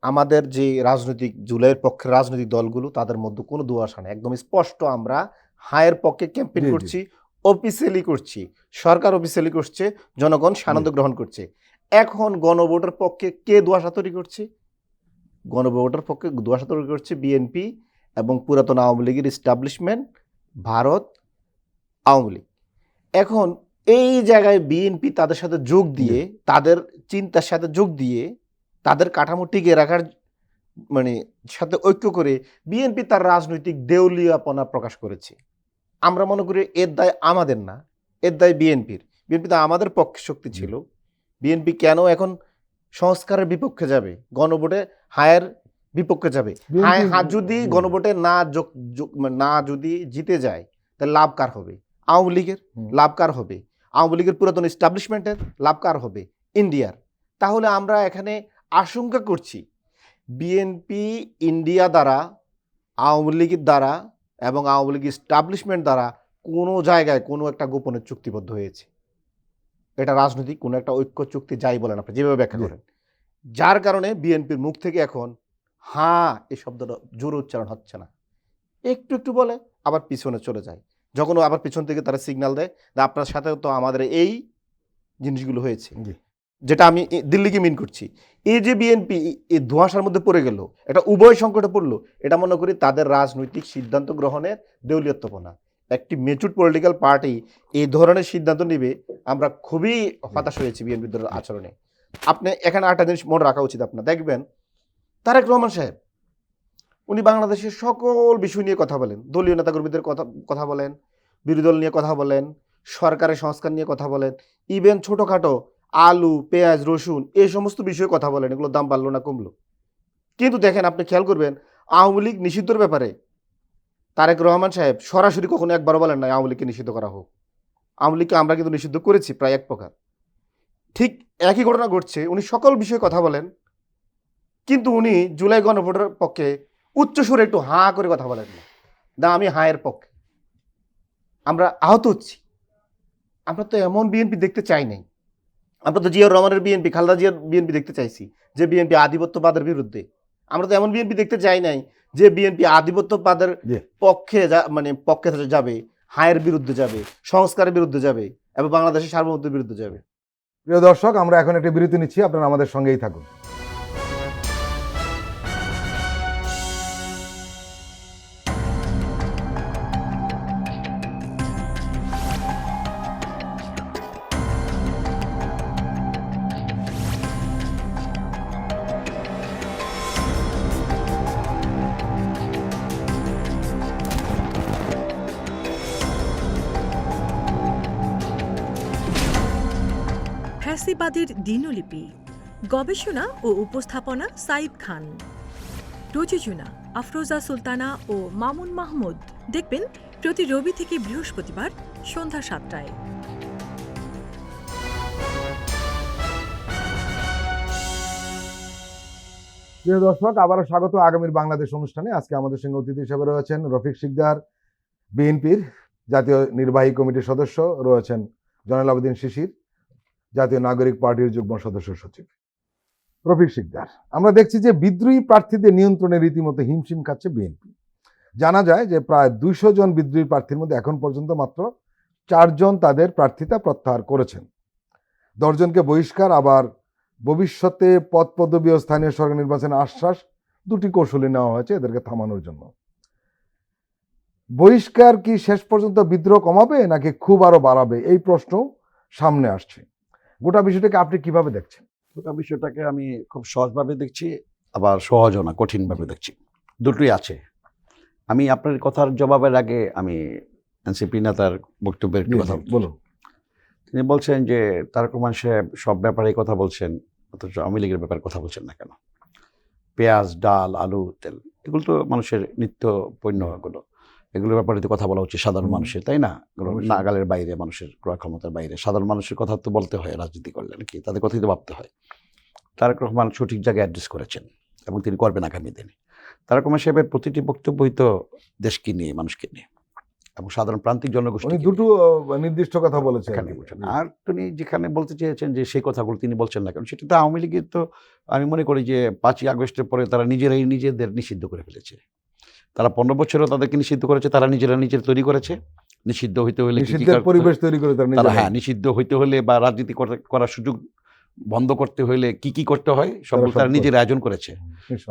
আমাদের যে রাজনৈতিক জুলাইয়ের পক্ষের রাজনৈতিক দলগুলো তাদের মধ্যে কোনো ধোঁয়াশা নাই। একদম স্পষ্ট আমরা হায়ের পক্ষে ক্যাম্পেইন জি, জি। করছি, অফিসিয়ালি করছি, সরকার অফিসিয়ালি করছে, জনগণ সানন্দ গ্রহণ করছে। এখন গণভোটের পক্ষে কে ধোঁয়াশা তৈরি করছে? গণভোটের পক্ষে ধোঁয়াশা তৈরি করছে বিএনপি এবং পুরাতন আওয়ামী লীগের ইস্টাবলিশমেন্ট, ভারত আওয়ামী লীগ। এখন এই জায়গায় বিএনপি তাদের সাথে যোগ দিয়ে, তাদের চিন্তার সাথে যোগ দিয়ে, তাদের কাঠামো টিকিয়ে রাখার মানে সাথে ঐক্য করে বিএনপি তার রাজনৈতিক দেউলিয়াপনা প্রকাশ করেছে। আমরা মনে করি এর দায় আমাদের না, এর দায় বিএনপির। বিএনপি তো আমাদের পক্ষে শক্তি ছিল। বিএনপি কেন এখন সংস্কারের বিপক্ষে যাবে, গণভোটে হায়ের বিপক্ষে যাবে? যদি গণভোটে না যদি জিতে যায়, তাহলে লাভ কার হবে? আওয়ামী লীগের। লাভ কার হবে? আওয়ামী লীগের পুরাতন এস্টাবলিশমেন্টের। লাভ কার হবে? ইন্ডিয়ার। তাহলে আমরা এখানে আশঙ্কা করছি বিএনপি ইন্ডিয়া দ্বারা, আওয়ামী লীগের দ্বারা এবং আওয়ামী লীগ এস্টাবলিশমেন্ট দ্বারা কোনো জায়গায় কোনো একটা গোপনে চুক্তিবদ্ধ হয়েছে। এটা রাজনৈতিক কোনো একটা ঐক্য চুক্তি, যাই বলেন আপনি যেভাবে ব্যাখ্যা করেন, যার কারণে বিএনপির মুখ থেকে এখন এই শব্দটা জোরে উচ্চারণ হচ্ছে না। একটু একটু বলে আবার পিছনে চলে যায়, যখন আবার পিছন থেকে তারা সিগন্যাল দেয় যে আপনার সাথে তো আমাদের এই জিনিসগুলো হয়েছে, যেটা আমি দিল্লিকে মিন করছি। এই যে বিএনপি এই ধোঁয়াশার মধ্যে পড়ে গেল, এটা উভয় সংকটে পড়লো, এটা মনে করি তাদের রাজনৈতিক সিদ্ধান্ত গ্রহণের দেউলিয়ত্বপনা। একটি মেচুর পলিটিক্যাল পার্টি এই ধরনের সিদ্ধান্ত নেবে, আমরা খুবই হতাশ হয়েছি বিএনপির আচরণে। আপনি এখানে আরেকটা জিনিস মনে রাখা উচিত আপনার, দেখবেন তারেক রহমান সাহেব উনি বাংলাদেশের সকল বিষয় নিয়ে কথা বলেন, দলীয় নেতাকর্মীদের কথা বলেন, বিরোধী দল নিয়ে কথা বলেন, সরকারের সংস্কার নিয়ে কথা বলেন, ইভেন ছোটোখাটো আলু, পেঁয়াজ, রসুন এই সমস্ত বিষয়ে কথা বলেন, এগুলোর দাম বাড়লো না কমলো। কিন্তু দেখেন, আপনি খেয়াল করবেন আওয়ামী লীগ নিষিদ্ধের ব্যাপারে তারেক রহমান সাহেব সরাসরি কখনো একবারও বলেন না আওয়ামী লীগকে নিষিদ্ধ করা হোক। আওয়ামী লীগকে আমরা কিন্তু নিষিদ্ধ করেছি প্রায় এক প্রকার। ঠিক একই ঘটনা ঘটছে, উনি সকল বিষয়ে কথা বলেন, কিন্তু উনি জুলাই গণভোটের পক্ষে উচ্চস্বরে একটু করে কথা বলেন না, আমি হায়ের পক্ষে। আমরা আহত হচ্ছি। আমরা তো এমন বিএনপি দেখতে চাই নাই। আমরা তো জিয়াউর রহমানের বিএনপি, খালেদা জিয়ার বিএনপি দেখতে চাইছি, যে বিএনপি আধিপত্যবাদের বিরুদ্ধে। আমরা তো এমন বিএনপি দেখতে চাই নাই যে বিএনপি আধিপত্যবাদের পক্ষে পক্ষে যাবে, হায়ের বিরুদ্ধে যাবে, সংস্কারের বিরুদ্ধে যাবে এবং বাংলাদেশের সার্বভৌমত্বের বিরুদ্ধে যাবে। প্রিয় দর্শক, আমরা এখন একটা বিরতি নিচ্ছি, আপনারা আমাদের সঙ্গেই থাকুন। ফ্যাসিবাদের দিনলিপি, গবেষণা ও উপস্থাপনা সাইদ খান, প্রযোজনা আফরোজা সুলতানা ও মামুন মাহমুদ। দেখবেন প্রতি রবি থেকে বৃহস্পতিবার সন্ধ্যা 7টায়। প্রিয় দর্শক, আবারও স্বাগত আগামীর বাংলাদেশ অনুষ্ঠানে। আজকে আমাদের সঙ্গে অতিথি হিসেবে রয়েছেন রফিক শিকদার, বিএনপির জাতীয় নির্বাহী কমিটির সদস্য, রয়েছেন জয়নাল আবেদিন শিশির, জাতীয় নাগরিক পার্টির যুগ্ম সদস্য সচিব। রফিক শিকদার, আমরা দেখছি যে বিদ্রোহী প্রার্থীদের নিয়ন্ত্রণে রীতিমতো হিমশিম খাচ্ছে বিএনপি। জানা যায় যে প্রায় 200 জন বিদ্রোহী প্রার্থীর মধ্যে এখন পর্যন্ত মাত্র 4 জন তাদের প্রার্থিতা প্রত্যাহার করেছেন। 10 জনকে বহিষ্কার, আবার ভবিষ্যতে পদ পদবি ও স্থানীয় সরকার নির্বাচনের আশ্বাস, 2টি কৌশলী নেওয়া হয়েছে এদেরকে থামানোর জন্য। বহিষ্কার কি শেষ পর্যন্ত বিদ্রোহ কমাবে নাকি খুব আরো বাড়াবে, এই প্রশ্ন সামনে আসছে। গোটা বিষয়টাকে আপনি কিভাবে দেখছেন? গোটা বিষয়টাকে আমি খুব সহজভাবে দেখছি, আবার সহজও না, কঠিনভাবে দেখছি। দুটোই আছে। আমি আপনার কথার জবাবের আগে আমি এনসিপি নেতার বক্তব্যের একটু কথা বলুন। তিনি বলছেন যে তারেক রহমান সাহেব সব ব্যাপারে কথা বলছেন, অথচ আওয়ামী লীগের ব্যাপারে কথা বলছেন না কেন? পেঁয়াজ, ডাল, আলু, তেল, এগুলো তো মানুষের নিত্য পণ্যগুলো, এগুলোর ব্যাপারে তো কথা বলা উচিত সাধারণ মানুষের, তাই না? নাগালের বাইরে, মানুষের ক্রয় ক্ষমতার বাইরে সাধারণ মানুষের কথা তো বলতে হয় রাজনীতি করলে, নাকি তাদের কথাই তো ভাবতে হয়। তারেক রহমান সঠিক জায়গায় অ্যাড্রেস করেছেন এবং তিনি করবেন আগামী দিনে। তারেক রহমান সাহেবের প্রতিটি বক্তব্যই তো দেশকে নিয়ে, মানুষকে নিয়ে এবং সাধারণ প্রান্তিক জনগোষ্ঠী। দুটো নির্দিষ্ট কথা বলেছেন। আর তিনি যেখানে বলতে চেয়েছেন যে সেই কথাগুলো তিনি বলছেন না, কারণ সেটা তো আওয়ামী লীগের তো আমি মনে করি যে 5ই আগস্টের পরে তারা নিজেরাই নিজেদের নিষিদ্ধ করে ফেলেছে। তারা 15 বছরও তাদেরকে নিষিদ্ধ করেছে, তারা নিজেরা নিজের তৈরি করেছে। নিষিদ্ধ হইতে হলে পরিবেশ তৈরি করে তারা, হ্যাঁ, নিষিদ্ধ হইতে হলে বা রাজনীতি করার সুযোগ বন্ধ করতে হলে কি করতে হয় সবগুলো তারা নিজের আয়োজন করেছে।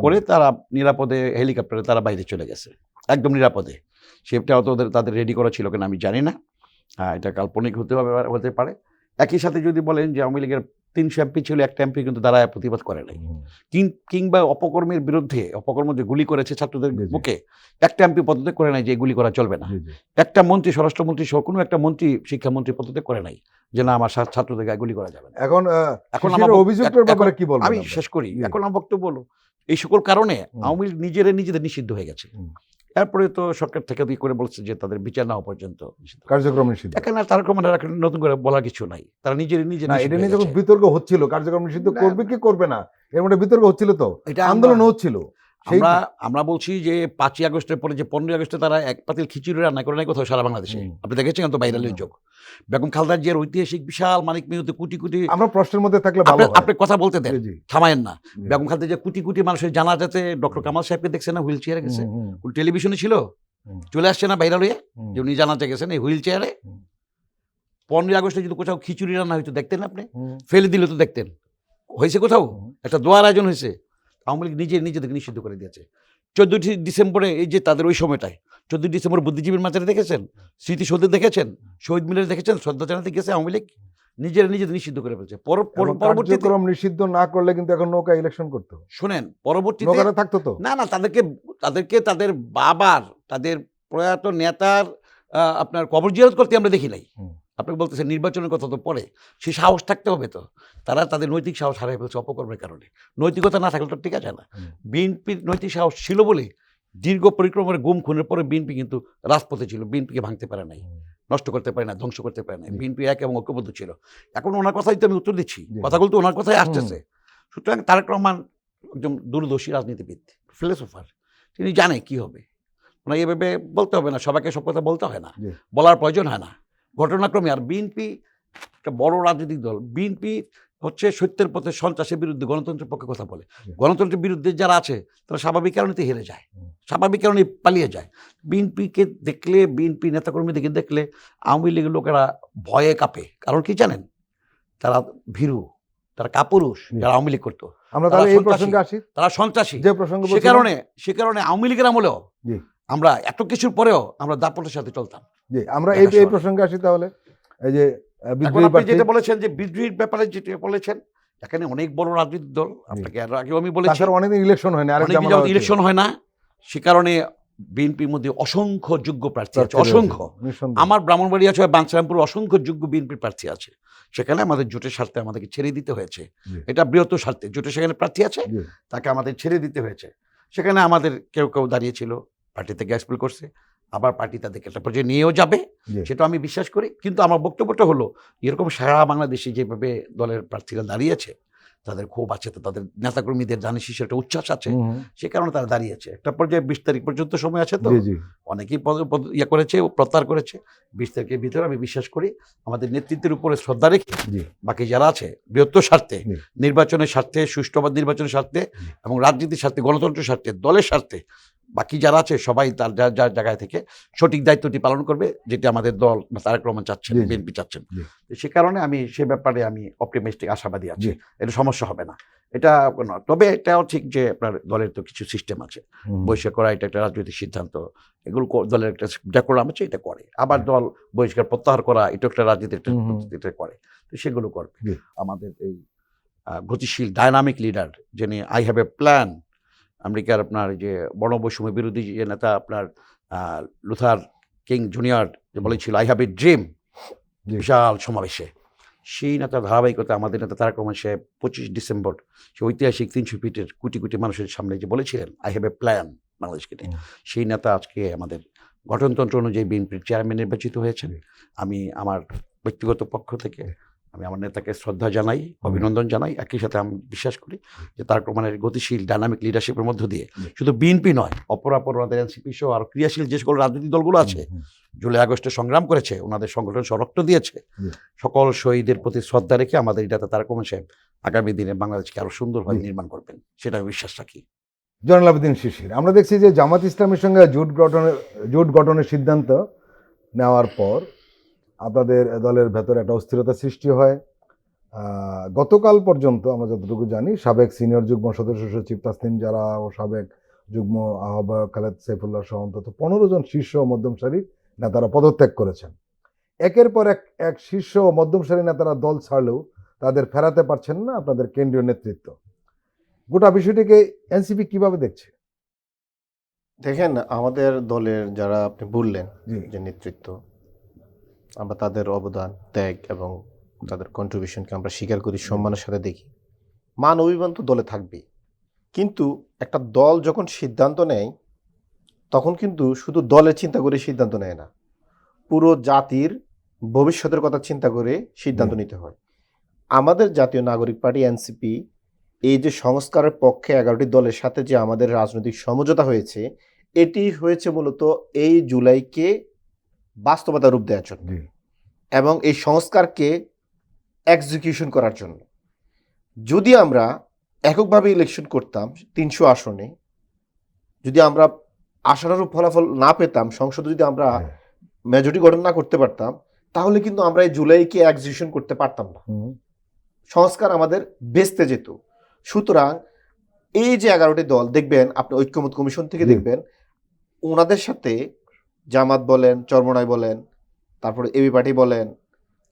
করে তারা নিরাপদে হেলিকপ্টারে তারা বাইরে চলে গেছে, একদম নিরাপদে। সেটাও তো তাদের রেডি করা ছিল কিনা আমি জানি না, হ্যাঁ, এটা কাল্পনিক হতে পারে। একই সাথে যদি বলেন যে আওয়ামী লীগের 300 এমপি ছিল, একটা এমপি কিন্তু দাঁড়ায় প্রতিবাদ করে নাই, কিংবা অপকর্মের বিরুদ্ধে, অপকর্ম যে গুলি করেছে ছাত্রদের বুকে, একটা এমপি পদত্যাগ করে নাই যে গুলি করা চলবে না। একটা মন্ত্রী, স্বরাষ্ট্রমন্ত্রী সহ কোনো একটা মন্ত্রী, শিক্ষামন্ত্রী পদত্যাগ করে নাই যে না আমার ছাত্রদের গায়ে গুলি করা যাবে না। এখন আমার অভিযোগের ব্যাপারে কি বলবো, আমি শেষ করি। এখন আমার বক্তব্য হলো এই সকল কারণে আওয়ামী লীগ নিজেদের নিষিদ্ধ হয়ে গেছে। এরপরে তো সরকার থেকে করে বলছে যে তাদের বিচার না হওয়া পর্যন্ত কার্যক্রম নিষিদ্ধ। এখানে তারেক রহমান নতুন করে বলার কিছু নাই, তারা নিজে এটা নিয়ে যখন বিতর্ক হচ্ছিল কার্যক্রম নিষিদ্ধ করবে কি করবে না, এর মধ্যে বিতর্ক হচ্ছিল, তো এটা আন্দোলন হচ্ছিল। আমরা বলছি যে 5ই আগস্টের পরে যে 15ই আগস্টে তারা এক পাতিল খিচুড়ি রান্না করে নাই কোথাও সারা বাংলাদেশে, আপনি দেখেছেন তো ভাইরালের যোগ। বেগম খালেদা জিয়ার ঐতিহাসিক বিশাল মানিক মিউতে কোটি কোটি, আমরা প্রশ্নের মধ্যে থাকলে আপনি কথা বলতে দেন, থামায়েন না। বেগম খালেদা জিয়া কোটি কোটি মানুষের জানাজাতে ডক্টর কামাল সাহেবকে দেখছেন না, হুইল চেয়ারে গেছে, টেলিভিশনে ছিল, চলে আসছে না ভাইরাল হয়ে যে উনি জানাতে গেছেন এই হুইল চেয়ারে। 15ই আগস্টে যদি কোথাও খিচুড়ি রান্না হইতো দেখতেন আপনি, ফেলে দিলে তো দেখতেন। হয়েছে কোথাও একটা দোয়ার আয়োজন হয়েছে। আওয়ামী লীগ নিজেদেরকে নিষিদ্ধ করে দিয়েছে। 14 ডিসেম্বরে এই যে তাদের ওই সময়টায় 14 ডিসেম্বর বুদ্ধিজীবীর মাজারে দেখেছেন, স্মৃতিসৌধে দেখেছেন, শহীদ মিনারে দেখেছেন, শ্রদ্ধা জানাতে গেছে আওয়ামী লীগ নিজেদের নিষিদ্ধ করে ফেলছে। পরবর্তীতে নিষিদ্ধ না করলে কিন্তু এখন নৌকা ইলেকশন করতে হবে। শোনেন, পরবর্তীতে নৌকাটা থাকতো তো না, তাদেরকে তাদের বাবার, তাদের প্রয়াত নেতার আপনার কবর জিয়ারত করতে আমরা দেখি নাই। আপনাকে বলতেছেন নির্বাচনের কথা তো পরে, সেই সাহস থাকতে হবে তো। তারা তাদের নৈতিক সাহস হারিয়ে ফেলছে অপকর্মের কারণে। নৈতিকতা না থাকলে তো ঠিক আছে না। বিএনপির নৈতিক সাহস ছিল বলে দীর্ঘ পরিক্রমার গুম খুনের পরে বিএনপি কিন্তু রাজপথে ছিল, বিএনপিকে ভাঙতে পারে নাই, নষ্ট করতে পারে না, ধ্বংস করতে পারে নাই। বিএনপি এক এবং ঐক্যবদ্ধ ছিল। এখন ওনার কথাই তো আমি উত্তর দিচ্ছি, কথাগুলো তো ওনার কথাই আসতেছে। সুতরাং তারেক রহমান একজন দূরদর্শী রাজনীতিবিদ, ফিলোসোফার, তিনি জানে কি হবে। ওনাকে এভাবে বলতে হবে না, সবাইকে সব কথা বলতে হয় না, বলার প্রয়োজন হয় না, ঘটনাক্রমে। আর বিএনপি একটা বড় রাজনৈতিক দল, বিএনপি হচ্ছে সত্যের পথে, সন্ত্রাসের বিরুদ্ধে, গণতন্ত্রের পক্ষে কথা বলে। গণতন্ত্রের বিরুদ্ধে যারা আছে তারা স্বাভাবিক কারণেতে হেরে যায়, স্বাভাবিক কারণে পালিয়ে যায়। বিএনপিকে দেখলে, বিএনপি নেতাকর্মীদেরকে দেখলে আওয়ামী লীগের লোকেরা ভয়ে কাঁপে। কারণ কি জানেন? তারা ভীরু, তারা কাপুরুষ, যারা আওয়ামী লীগ করতো। তারা সন্ত্রাসী। সে কারণে আওয়ামী লীগের আমলেও আমরা এত কিছুর পরেও আমরা দাপটের সাথে চলতাম। আমরা এই প্রসঙ্গে আসি তাহলে। এই যে যেটা বলেছেন যে বিদ্রোহীর ব্যাপারে যেটা বলেছেন, এখানে অনেক বড় রাজনৈতিক দল, আপনাকে আগেও আমি বলেছি, অনেকদিন ইলেকশন হয় না, ইলেকশন হয় না, সে কারণে বিএনপির মধ্যে অসংখ্য যোগ্য প্রার্থী আছে, প্রার্থী অসংখ্য। রয়েছে, নিঃসন্দেহে। আমার ব্রাহ্মণবাড়িয়া ছয় বাঞ্ছারামপুর অসংখ্য যোগ্য বিএনপির প্রার্থী আছে, সেখানে আমাদের জোটের স্বার্থে আমাদেরকে ছেড়ে দিতে হয়েছে। জি। এটা বৃহত্তর স্বার্থে জোটের সেখানে প্রার্থী আছে, জি, তাকে আমাদের ছেড়ে দিতে হয়েছে। সেখানে আমাদের কেউ কেউ দাঁড়িয়েছিল, পার্টি থেকে এক্সপেল করছে, আবার পার্টি তাদেরকে একটা পর্যায়ে নিয়েও যাবে, জি। সেটা আমি বিশ্বাস করি। কিন্তু আমার বক্তব্যটা হলো এরকম সারা বাংলাদেশে যেভাবে দলের প্রার্থীরা দাঁড়িয়েছে, তাদের ক্ষোভ আছে, তো তাদের নেতাকর্মীদের জানি একটা উচ্ছ্বাস আছে, হুম, হুম। সে কারণে তারা দাঁড়িয়েছে। একটা পর্যায়ে 20 তারিখ পর্যন্ত সময় আছে, তো জি, জি, অনেকেই ইয়ে করেছে, প্রত্যাহার করেছে। 20 তারিখের ভিতরে আমি বিশ্বাস করি আমাদের নেতৃত্বের উপরে শ্রদ্ধা রেখে জি, বাকি যারা আছে বৃহত্তর স্বার্থে, জি। নির্বাচনের স্বার্থে, সুষ্ঠুবাদ নির্বাচনের স্বার্থে এবং রাজনীতির স্বার্থে, গণতন্ত্রের স্বার্থে, দলের স্বার্থে বাকি যারা আছে সবাই তার যার যার জায়গায় থেকে সঠিক দায়িত্বটি পালন করবে, যেটি আমাদের দল বা তারেক রহমান চাচ্ছেন, জি, জি। বিএনপি চাচ্ছেন। জি। তো সে কারণে আমি সে ব্যাপারে আমি অপটিমিস্টিক, আশাবাদী আছি, জি। এটা সমস্যা হবে না। এটা তবে এটাও ঠিক যে আপনার দলের তো কিছু সিস্টেম আছে, হুম। বহিষ্কার করা এটা একটা রাজনৈতিক সিদ্ধান্ত, এগুলো দলের একটা যা প্রোগ্রাম আছে এটা করে। আবার দল বহিষ্কার প্রত্যাহার করা এটা একটা রাজনীতির একটা হুম, হুম। পদ্ধতিতে করে, তো সেগুলো করবে। জি। আমাদের এই গতিশীল ডায়নামিক লিডার, যিনি আই হ্যাভ এ প্ল্যান, আমেরিকার আপনার যে বর্ণবৈষম্য বিরোধী যে নেতা আপনার লুথার কিং জুনিয়র যে বলেছিল আই হ্যাভ এ ড্রিম, জি। বিশাল সমাবেশে, সেই নেতার ধারাবাহিকতা আমাদের নেতা তারেক রহমান সাহেব 25 ডিসেম্বর সে ঐতিহাসিক 300 ফিটের কোটি কোটি মানুষের সামনে যে বলেছিলেন আই হ্যাভ এ প্ল্যান বাংলাদেশকে নিয়ে, সেই নেতা আজকে আমাদের গঠনতন্ত্র অনুযায়ী বিএনপির চেয়ারম্যান নির্বাচিত হয়েছেন। আমি আমার ব্যক্তিগত পক্ষ থেকে আমি আমার নেতাকে শ্রদ্ধা জানাই, অভিনন্দন জানাই। একই সাথে আমি বিশ্বাস করি যে তারেক রহমানের গতিশীল ডায়নামিক লিডারশিপের মধ্য দিয়ে শুধু বিএনপি নয়, অপরাপর আমাদের এনসিপি সহ আর ক্রিয়াশীল যে সকল রাজনৈতিক দলগুলো আছে, জুলাই আগস্টে সংগ্রাম করেছে, ওনাদের সংগঠন রক্ত দিয়েছে, সকল শহীদের প্রতি শ্রদ্ধা রেখে আমাদের নেতা তারেক রহমান সাহেব আগামী দিনে বাংলাদেশকে আরো সুন্দরভাবে নির্মাণ করবেন, সেটা আমি বিশ্বাস রাখি। জয়নুল আবেদিন শিশির, আমরা দেখছি যে জামাত ইসলামের সঙ্গে জোট গঠনের সিদ্ধান্ত নেওয়ার পর আপনাদের দলের ভেতরে একটা অস্থিরতা সৃষ্টি হয়। গতকাল পর্যন্ত আমরা যতটুকু জানি সাবেক সিনিয়র যুগ্ম সদস্য সচিব তাসনিম জারা ও সাবেক যুগ্ম আহ্বায়ক খালেদ সাইফুল্লাহ সহ অন্তত 15 জন শীর্ষ ও মধ্যম সারির নেতারা পদত্যাগ করেছেন। একের পর এক শীর্ষ ও মধ্যম সারির নেতারা দল ছাড়লেও তাদের ফেরাতে পারছেন না আপনাদের কেন্দ্রীয় নেতৃত্ব। গোটা বিষয়টিকে এনসিপি কিভাবে দেখছে? দেখেন, আমাদের দলের যারা আপনি বললেন জি। যে নেতৃত্ব, আমরা তাদের অবদান, ত্যাগ এবং তাদের কন্ট্রিবিউশনকে আমরা স্বীকার করি, সম্মানের সাথে দেখি। মান অভিমান তো দলে থাকবেই, কিন্তু একটা দল যখন সিদ্ধান্ত নেয় তখন কিন্তু শুধু দলের চিন্তা করে সিদ্ধান্ত নেয় না, পুরো জাতির ভবিষ্যতের কথা চিন্তা করে সিদ্ধান্ত নিতে হয়। আমাদের জাতীয় নাগরিক পার্টি এনসিপি এই যে সংস্কারের পক্ষে 11টি দলের সাথে যে আমাদের রাজনৈতিক সমঝোতা হয়েছে, এটি হয়েছে মূলত এই জুলাইকে বাস্তবতা রূপ দেওয়ার জন্য জি, এবং এই সংস্কারকে এক্সিকিউশন করার জন্য। যদি আমরা এককভাবে ইলেকশন করতাম 300 আসনে, যদি আমরা আশানুরূপ ফলাফল না পেতাম, সংসদে যদি আমরা মেজরিটি গঠন না করতে পারতাম, তাহলে কিন্তু আমরা এই জুলাইকে এক্সিকিউশন করতে পারতাম না, হুম, সংস্কার আমাদের বেচতে যেত। সুতরাং এই যে 11টি দল দেখবেন, আপনি ঐক্যমত কমিশন থেকে জি। দেখবেন, ওনাদের সাথে জামাত বলেন, চরমনাই বলেন, তারপরে এবি পার্টি বলেন,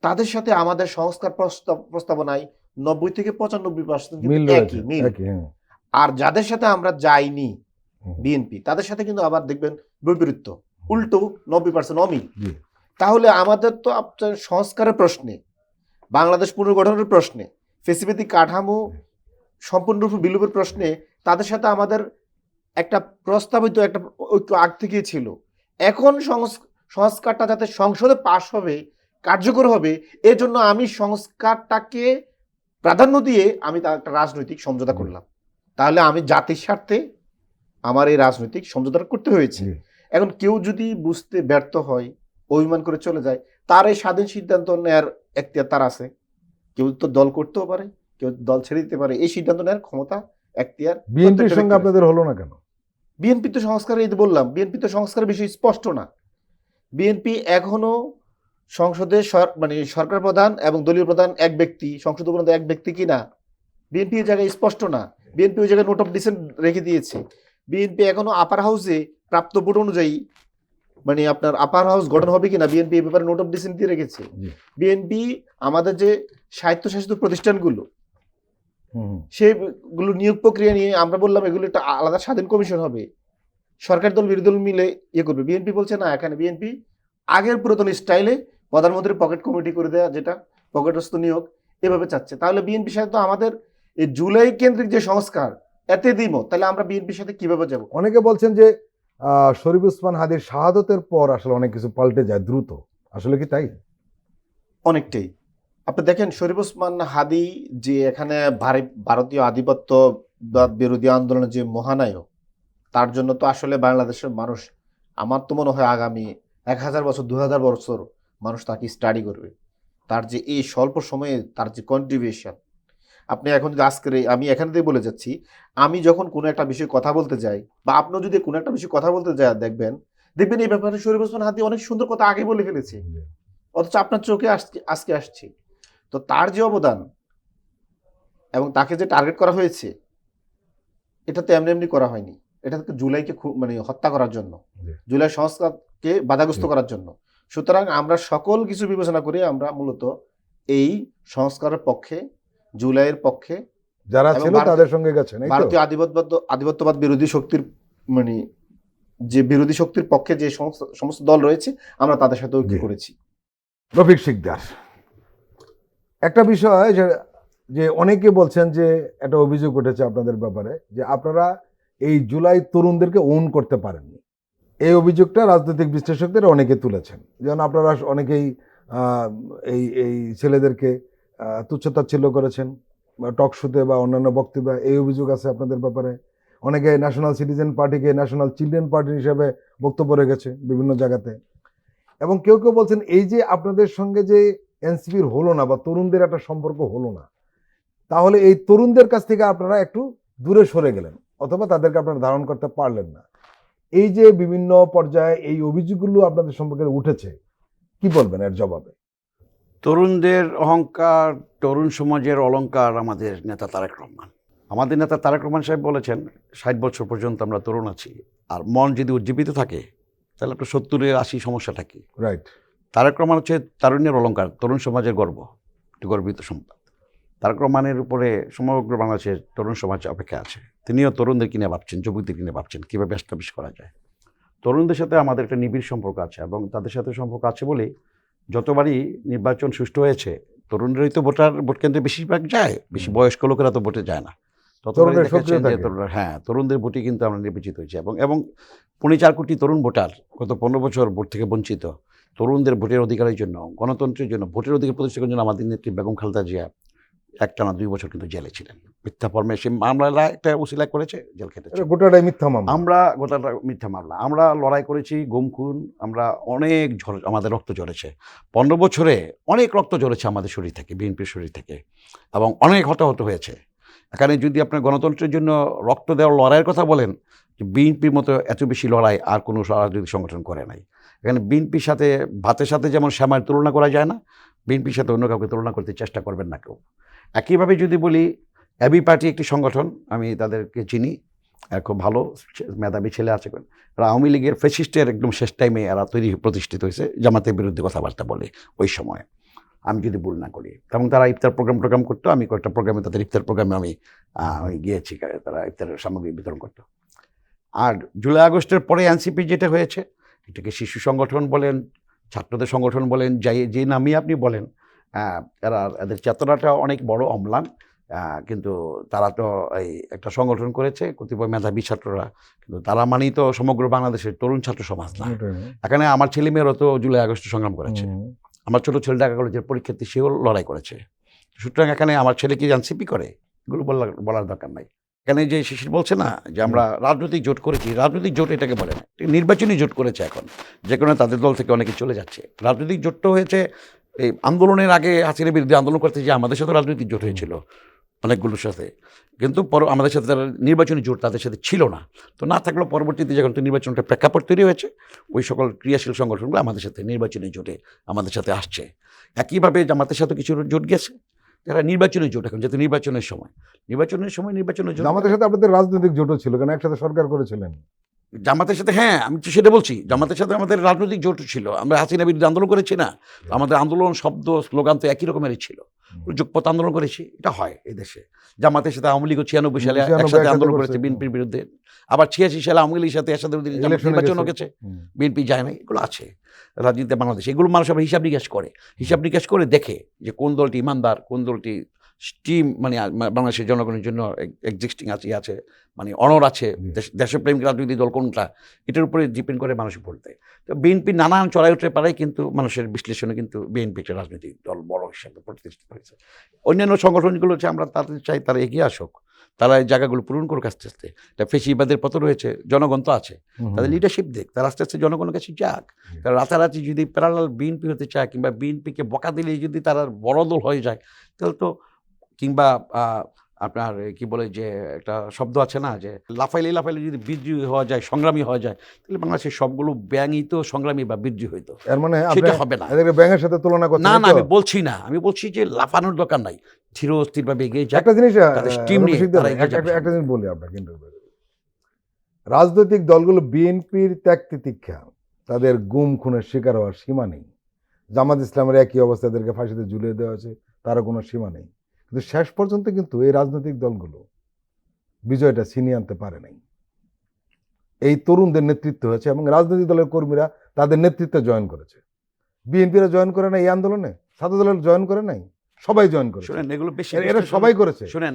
তাদের সাথে আমাদের সংস্কার প্রস্তাবনায় 90 থেকে 95% মিল কিন্তু রয়েছে, একই মিল। একই, হ্যাঁ। আর যাদের সাথে আমরা যাইনি হুম, বিএনপি, তাদের সাথে কিন্তু আবার দেখবেন বৈপরীত্য, উল্টো 90% অমিল। জি, তাহলে আমাদের তো আপনার সংস্কারের প্রশ্নে, বাংলাদেশ পুনর্গঠনের প্রশ্নে, ফেসিলিটি কাঠামো সম্পূর্ণরূপে বিলোপের প্রশ্নে তাদের সাথে আমাদের একটা প্রস্তাবিত একটা ঐক্য আগ থেকেই ছিল। এখন সংস্কারটা যাতে সংসদে পাশ হবে, কার্যকর হবে, এর জন্য আমি সংস্কারটাকে প্রাধান্য দিয়ে আমি তার একটা রাজনৈতিক সমঝোতা করলাম। তাহলে আমি জাতির স্বার্থে আমার এই রাজনৈতিক সমঝোতা করতে হয়েছে। জি, এখন কেউ যদি বুঝতে ব্যর্থ হয়, অভিমান করে চলে যায়, তার এই স্বাধীন সিদ্ধান্ত নেওয়ার এখতিয়ার তার আছে। কেউ তো দল করতেও পারে, কেউ দল ছেড়ে দিতে পারে, এই সিদ্ধান্ত নেওয়ার ক্ষমতা, এখতিয়ার বিএনপির সঙ্গে আপনাদের হলো না কেন? বিএনপি তো সংস্কার, এই যে বললাম, বিএনপি তো সংস্কারের বিষয় স্পষ্ট না। বিএনপি এখনো সংসদে মানে সরকার প্রধান এবং দলীয় প্রধান এক ব্যক্তি, সংসদ প্রধান এক ব্যক্তি কিনা বিএনপি এই জায়গায় স্পষ্ট না। বিএনপি ওই জায়গায় নোট অফ ডিসেন্ট রেখে দিয়েছে। বিএনপি এখনো আপার হাউসে প্রাপ্ত ভোট অনুযায়ী মানে আপনার আপার হাউস গঠন হবে কিনা বিএনপি এই ব্যাপারে নোট অফ ডিসেন্ট দিয়ে রেখেছে। জি। বিএনপি আমাদের যে স্বায়ত্তশাসিত প্রতিষ্ঠানগুলো, হুম, সেগুলো নিয়োগ প্রক্রিয়া নিয়ে আমরা বললাম এগুলো একটা আলাদা স্বাধীন কমিশন হবে। সরকার দল বিরোধী দল মিলে ইয়ে করবে। বিএনপি বলছে না, এখানে বিএনপি আগের পুরাতন স্টাইলে প্রধানমন্ত্রীর পকেট কমিটি করে দেওয়া, যেটা পকেটস্থ নিয়োগ, এভাবে চাচ্ছে। তাহলে বিএনপির সাথে তো আমাদের এই জুলাই কেন্দ্রিক যে সংস্কার, এতে দ্বিমত, তাহলে আমরা বিএনপির সাথে কিভাবে যাব? অনেকে বলছেন যে শরীফ ওসমান হাদির শাহাদতের পর আসলে অনেক কিছু পাল্টে যায় দ্রুত, আসলে কি তাই? অনেকটাই। আপনি দেখেন শরীফ ওসমান হাদি যে এখানে ভারতীয় আধিপত্যবাদ বিরোধী আন্দোলনের যে মহানায়ক, তার জন্য তো আসলে বাংলাদেশের মানুষ, আমার তো মনে হয় আগামী 1000 বছর 2000 বছর মানুষ তাকে স্টাডি করবে। তার যে এই স্বল্প সময়ে তার যে কন্ট্রিবিউশন, আপনি এখন যদি আজকের আমি এখান থেকে বলে যাচ্ছি, আমি যখন কোনো একটা বিষয়ে কথা বলতে যাই, বা আপনিও যদি কোনো একটা বিষয়ে কথা বলতে যায়, দেখবেন এই ব্যাপারে শরীফ ওসমান হাদি অনেক সুন্দর কথা আগে বলে ফেলেছে, অথচ আপনার চোখে আজকে আসছে। তো তার যে অবদান এবং তাকে যে টার্গেট করা হয়েছে, এটা তো এমনি এমনি করা হয়নি। এটা তো জুলাইকে মানে হত্যা করার জন্য, জুলাই সংস্কারকে বাধাগ্রস্ত করার জন্য। সুতরাং আমরা সকল কিছু বিবেচনা করে আমরা মূলত এই সংস্কারের পক্ষে, জুলাইয়ের পক্ষে, যারা এবং ছিল তাদের সঙ্গে গেছেন, এই তো? ভারতীয় আধিপত্যবাদ বিরোধী শক্তির মানে যে বিরোধী শক্তির পক্ষে যে সমস্ত দল রয়েছে, আমরা তাদের সাথে ঐক্য করেছি। রফিক শিকদার, একটা বিষয় যে অনেকে বলছেন যে একটা অভিযোগ উঠেছে আপনাদের ব্যাপারে, যে আপনারা এই জুলাই তরুণদেরকে ওন করতে পারেননি। এই অভিযোগটা রাজনৈতিক বিশ্লেষকদের অনেকে তুলেছেন, যেমন আপনারা অনেকেই এই এই ছেলেদেরকে তুচ্ছতাচ্ছিল্য করেছেন বা টক শোতে বা অন্যান্য বক্তব্যে, এই অভিযোগ আছে আপনাদের ব্যাপারে। অনেকে ন্যাশনাল সিটিজেন পার্টিকে ন্যাশনাল চিলড্রেন পার্টি হিসেবে বক্তব্য রেখেছে বিভিন্ন জায়গাতে। এবং কেউ কেউ বলছেন এই যে আপনাদের সঙ্গে যে এনসিপির হলো না বা তরুণদের একটা সম্পর্ক হলো না, তাহলে এই তরুণদের কাছ থেকে আপনারা একটু দূরে সরে গেলেন, অথবা তাদেরকে আপনারা ধারণ করতে পারলেন না। এই যে বিভিন্ন পর্যায়ে এই অভিযোগগুলো আপনাদের সম্পর্কে উঠেছে, কি বলবেন এর জবাবে? তরুণদের অহংকার, তরুণ সমাজের অলংকার আমাদের নেতা তারেক রহমান। আমাদের নেতা তারেক রহমান সাহেব বলেছেন 60 বছর পর্যন্ত আমরা তরুণ আছি, আর মন যদি উজ্জীবিত থাকে তাহলে আপনার 70-80 সমস্যাটা কি? রাইট। তারেক রহমান হচ্ছে তারুণ্যের অলংকার, তরুণ সমাজের গর্ব, একটি গর্বিত সম্পদ। তারেক রহমানের উপরে সমগ্র বাংলাদেশের তরুণ সমাজ অপেক্ষা আছে। তিনিও তরুণদের কিনে ভাবছেন, যুবকদের কিনে ভাবছেন কীভাবে এস্টাবলিশ করা যায়। তরুণদের সাথে আমাদের একটা নিবিড় সম্পর্ক আছে, এবং তাদের সাথে সম্পর্ক আছে বলেই যতবারই নির্বাচন সুষ্ঠু হয়েছে, তরুণরাই তো ভোট কেন্দ্রে বেশিরভাগ যায়, বেশি বয়স্ক লোকেরা তো ভোটে যায় না। ততবারই দেখেছেন যে তরুণদের ভোটে কিন্তু আমরা নির্বাচিত হয়েছি, এবং 4.25 কোটি তরুণ ভোটার গত 15 বছর ভোট থেকে বঞ্চিত। তরুণদের ভোটের অধিকারের জন্য, গণতন্ত্রের জন্য, ভোটের অধিকার প্রতিষ্ঠার জন্য আমাদের নেত্রী বেগম খালেদা জিয়া একটানা 2 বছর কিন্তু জেলে ছিলেন। মিথ্যা ফর্মে সে মামলা একটা উসিলা করেছে, জেল খেটেছে। গোটাটাই মিথ্যা মামলা। আমরা গোটাটা মিথ্যা মামলা, আমরা লড়াই করেছি, গুম খুন, আমরা অনেক আমাদের রক্ত ঝরেছে। 15 বছরে অনেক রক্ত ঝরেছে আমাদের শরীর থেকে, বিএনপির শরীর থেকে, এবং অনেক হতাহত হয়েছে। এখানে যদি আপনার গণতন্ত্রের জন্য রক্ত দেওয়ার লড়াইয়ের কথা বলেন, যে বিএনপির মতো এত বেশি লড়াই আর কোনো রাজনৈতিক সংগঠন করে নাই। এখানে বিএনপির সাথে ভাতের সাথে যেমন শ্যামার তুলনা করা যায় না, বিএনপির সাথে অন্য কাউকে তুলনা করতে চেষ্টা করবেন না কেউ। একইভাবে যদি বলি, এবি পার্টি একটি সংগঠন, আমি তাদেরকে চিনি, খুব ভালো মেধাবী ছেলে আছে। এরা আওয়ামী লীগের ফ্যাসিস্টের একদম শেষ টাইমে এরা প্রতিষ্ঠিত হয়েছে, জামাতের বিরুদ্ধে কথাবার্তা বলে ওই সময়, আমি যদি ভুল না করি। এবং তারা ইফতার প্রোগ্রাম করতো, আমি কয়েকটা প্রোগ্রামে, তাদের ইফতার প্রোগ্রামে আমি গিয়েছি, তারা ইফতারের সামগ্রী বিতরণ করতো। আর জুলাই আগস্টের পরে এনসিপি যেটা হয়েছে, এটাকে শিশু সংগঠন বলেন, ছাত্রদের সংগঠন বলেন, যে নামই আপনি বলেন, এদের চেতনাটা অনেক বড়, অম্লান। কিন্তু তারা তো এই একটা সংগঠন করেছে, কতিপয় মেধাবী ছাত্ররা, কিন্তু তারা মানেই তো সমগ্র বাংলাদেশের তরুণ ছাত্র সমাজ না। এখানে আমার ছেলেমেয়েরও তো জুলাই আগস্টে সংগ্রাম করেছে। আমার ছোটো ছেলে ঢাকা কলেজের পরীক্ষার্থী, সেও লড়াই করেছে। সুতরাং এখানে আমার ছেলে কি এনসিপি করে, এগুলো বলার দরকার নাই। এখানে যে শিশির বলছে না যে আমরা রাজনৈতিক জোট করেছি, রাজনৈতিক জোট এটাকে বলে না, নির্বাচনী জোট করেছে। এখন যে কোনো তাদের দল থেকে অনেকে চলে যাচ্ছে। রাজনৈতিক জোটটা হয়েছে এই আন্দোলনের আগে, হাসিনার বিরুদ্ধে আন্দোলন করতে যে আমাদের সাথে রাজনৈতিক জোট হয়েছিল অনেকগুলোর সাথে, কিন্তু আমাদের সাথে তারা নির্বাচনী জোট তাদের সাথে ছিল না। তো না থাকলেও পরবর্তীতে যখন নির্বাচনটা প্রেক্ষাপট তৈরি হয়েছে, ওই সকল ক্রিয়াশীল সংগঠনগুলো আমাদের সাথে নির্বাচনী জোটে আমাদের সাথে আসছে। একইভাবে জামাতের সাথে কিছু জোট গেছে, যারা নির্বাচনী জোট, এখন যেহেতু নির্বাচনের সময় নির্বাচনের জোট। জামাতের সাথে আপনাদের রাজনৈতিক জোটও ছিল, কেন একসাথে সরকার করেছিলেন? আমাদের সাথে নির্বাচনী জোট হয়েছে, নির্বাচনের সময় নির্বাচনের জোট। এখন যেহেতু নির্বাচনের সময় নির্বাচনের জন্য জামাতের সাথে, হ্যাঁ আমি তো সেটা বলছি, জামাতের সাথে আমাদের রাজনৈতিক জোট ছিল, আমরা হাসিনা বিরুদ্ধে আন্দোলন করেছি না, তো আমাদের আন্দোলন শব্দ স্লোগান তো একই রকমেরই ছিল, যুগপথ আন্দোলন করেছি, এটা হয় এই দেশে। জামাতের সাথে আওয়ামী লীগ 96 সালে 96 একসাথে আন্দোলন করছে, করেছে বিএনপির বিরুদ্ধে, আবার 86 সালে আওয়ামী লীগের সাথে একসাথে ইলেকশনে নির্বাচন গেছে। গেছে, বিএনপি যায় না, এগুলো আছে রাজনীতিতে বাংলাদেশে। এগুলো মানুষ আবার হিসাব নিকাশ করে দেখে যে কোন দলটি ইমানদার, কোন দলটি স্টিম মানে বাংলাদেশের জনগণের জন্য এক্সিস্টিং আছে মানে অনর আছে, দেশপ্রেমিক রাজনৈতিক দল কোনটা, এটার উপরে ডিপেন্ড করে মানুষ ভোট দেয়। তো বিএনপি নানান চড়াই উঠতে পারে, কিন্তু মানুষের বিশ্লেষণে কিন্তু বিএনপি একটা রাজনৈতিক দল বড় হিসাবে প্রতিষ্ঠিত হয়েছে। অন্যান্য সংগঠনগুলো হচ্ছে আমরা তাদের চাই তারা এগিয়ে আসুক, তারা এই জায়গাগুলো পূরণ করুক আস্তে আস্তে। এটা ফেসিবাদের পতন রয়েছে, জনগণ তো আছে, তাদের লিডারশিপ দেখ, তারা আস্তে আস্তে জনগণের কাছে যাক। তারা রাতারাতি যদি প্যারালাল বিএনপি হতে চায়, কিংবা বিএনপিকে বকা দিলেই যদি তারা বড় দল হয়ে যায়, তাহলে তো, কিংবা আপনার কি বলে যে একটা শব্দ আছে না, যে লাফাইলে যদি বিদ্রোহী হওয়া যায়, সংগ্রামী হওয়া যায়, তাহলে বাংলাদেশের সবগুলো ব্যাঙই তো সংগ্রামী বা বিদ্রোহী হইতো। এর মানে সেটা হবে না, এদেরকে ব্যাঙের সাথে তুলনা করছেন? না না, আমি বলছি যে লাফানোর দরকার নাই, ধীর স্থিরভাবে এগিয়ে যাক। একটা জিনিস তাদের স্টিম নিয়ে তারা এগিয়ে যাবে। একটা জিনিস বলি আপনাকে, কিন্তু রাজনৈতিক দলগুলো বিএনপির ত্যাগ তিতিক্ষা, তাদের গুম খুনের শিকার হওয়ার সীমা নেই। জামাত ইসলামের একই অবস্থা, এদেরকে ফাঁসিতে ঝুলিয়ে দেওয়া হয়েছে, তারও কোনো সীমা নেই। কিন্তু শেষ পর্যন্ত কিন্তু এই রাজনৈতিক দলগুলো বিজয়টা ছিনিয়ে আনতে পারে নাই। এই তরুণদের নেতৃত্ব হয়েছে এবং রাজনৈতিক দলের কর্মীরা তাদের নেতৃত্বে জয়েন করেছে। বিএনপিরা জয়েন করে নাই এই আন্দোলনে, ছাত্র দলের জয়েন করে নাই, সবাই জয়েন করেছে। শুনেন, এগুলো বেশি এরা সবাই করেছে। শুনেন,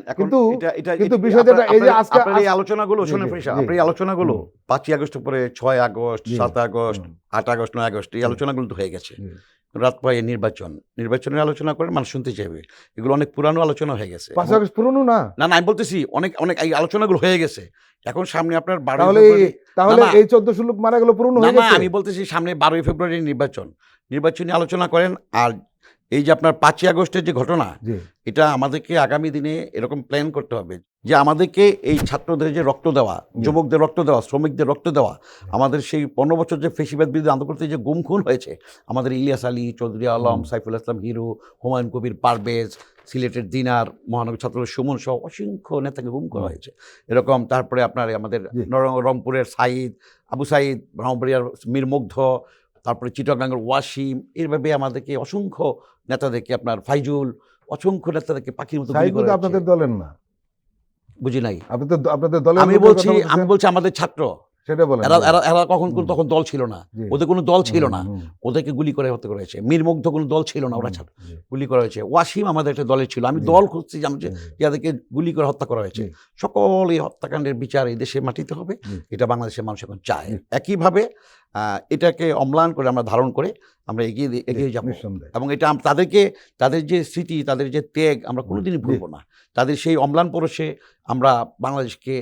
কিন্তু বিষয়টা এই যে আজকে এই আলোচনাগুলো, শুনেন আপনার এই আলোচনাগুলো 5ই আগস্ট পরে 6 আগস্ট, 7 আগস্ট, 8 আগস্ট, 9 আগস্ট, এই আলোচনাগুলো তো হয়ে গেছে। রাত পায়ে নির্বাচনের আলোচনা করে মানুষ শুনতে চাইবে, এগুলো অনেক পুরানো আলোচনা হয়ে গেছে। 5 আগস্ট পুরনো না, না আমি বলতেছি অনেক এই আলোচনাগুলো হয়ে গেছে। এখন সামনে আপনার তাহলে এই 14 লোক মারা গেল পুরনো হয়ে গেছে। আমি বলতেছি সামনে 12ই ফেব্রুয়ারি নির্বাচনী আলোচনা করেন। আর এই যে আপনার 5ই আগস্টের যে ঘটনা, এটা আমাদেরকে আগামী দিনে এরকম প্ল্যান করতে হবে যে আমাদেরকে এই ছাত্রদের যে রক্ত দেওয়া, যুবকদের রক্ত দেওয়া, শ্রমিকদের রক্ত দেওয়া, আমাদের সেই 15 বছর যে ফেসিবাদ বিরুদ্ধে আন্দোলন করতে যে গুম খুন হয়েছে, আমাদের ইলিয়াস আলী, চৌধুরী আলম, সাইফুল ইসলাম হিরু, হুমায়ুন কবির পারভেজ, সিলেটের দিনার, মহানগর ছাত্র সুমন সহ অসংখ্য নেতাকে গুম করা হয়েছে এরকম। তারপরে আপনার আমাদের রংপুরের সাইদ, আবু সাইদ, ব্রাহ্মণবাড়িয়ার মীর মুগ্ধ, তারপরে চিটাগাঙ্গের ওয়াসিম, এইভাবে আমাদেরকে অসংখ্য নেতাদেরকে, আপনার ফাইজুল, অসংখ্য নেতাদেরকে পাখির মতো গুলি করা হয়েছে। আপনাদের দলের না, বুঝি নাই। আপনাদের দলের, আমি বলছি আমাদের ছাত্র, সেটা বলেন। এরা তখন দল ছিল না, ওদের কোনো দল ছিল না, ওদেরকে গুলি করে হত্যা করা হয়েছে। মীর মুগ্ধ কোনো দল ছিল না, ওরা ছাত্র, গুলি করা হয়েছে। ওয়াসিম আমাদের একটা দলের ছিল, আমি দল খুঁজছি যাদেরকে গুলি করে হত্যা করা হয়েছে। সকল এই হত্যাকাণ্ডের বিচার এই দেশের মাটিতে হবে, এটা বাংলাদেশের মানুষ এখন চায়। একইভাবে এটাকে অম্লান করে আমরা ধারণ করে আমরা এগিয়ে যাব, এবং এটা তাদের যে স্মৃতি, তাদের যে ত্যাগ আমরা কোনোদিনই ভুলবো না। তাদের সেই অম্লান পরশে আমরা বাংলাদেশকে,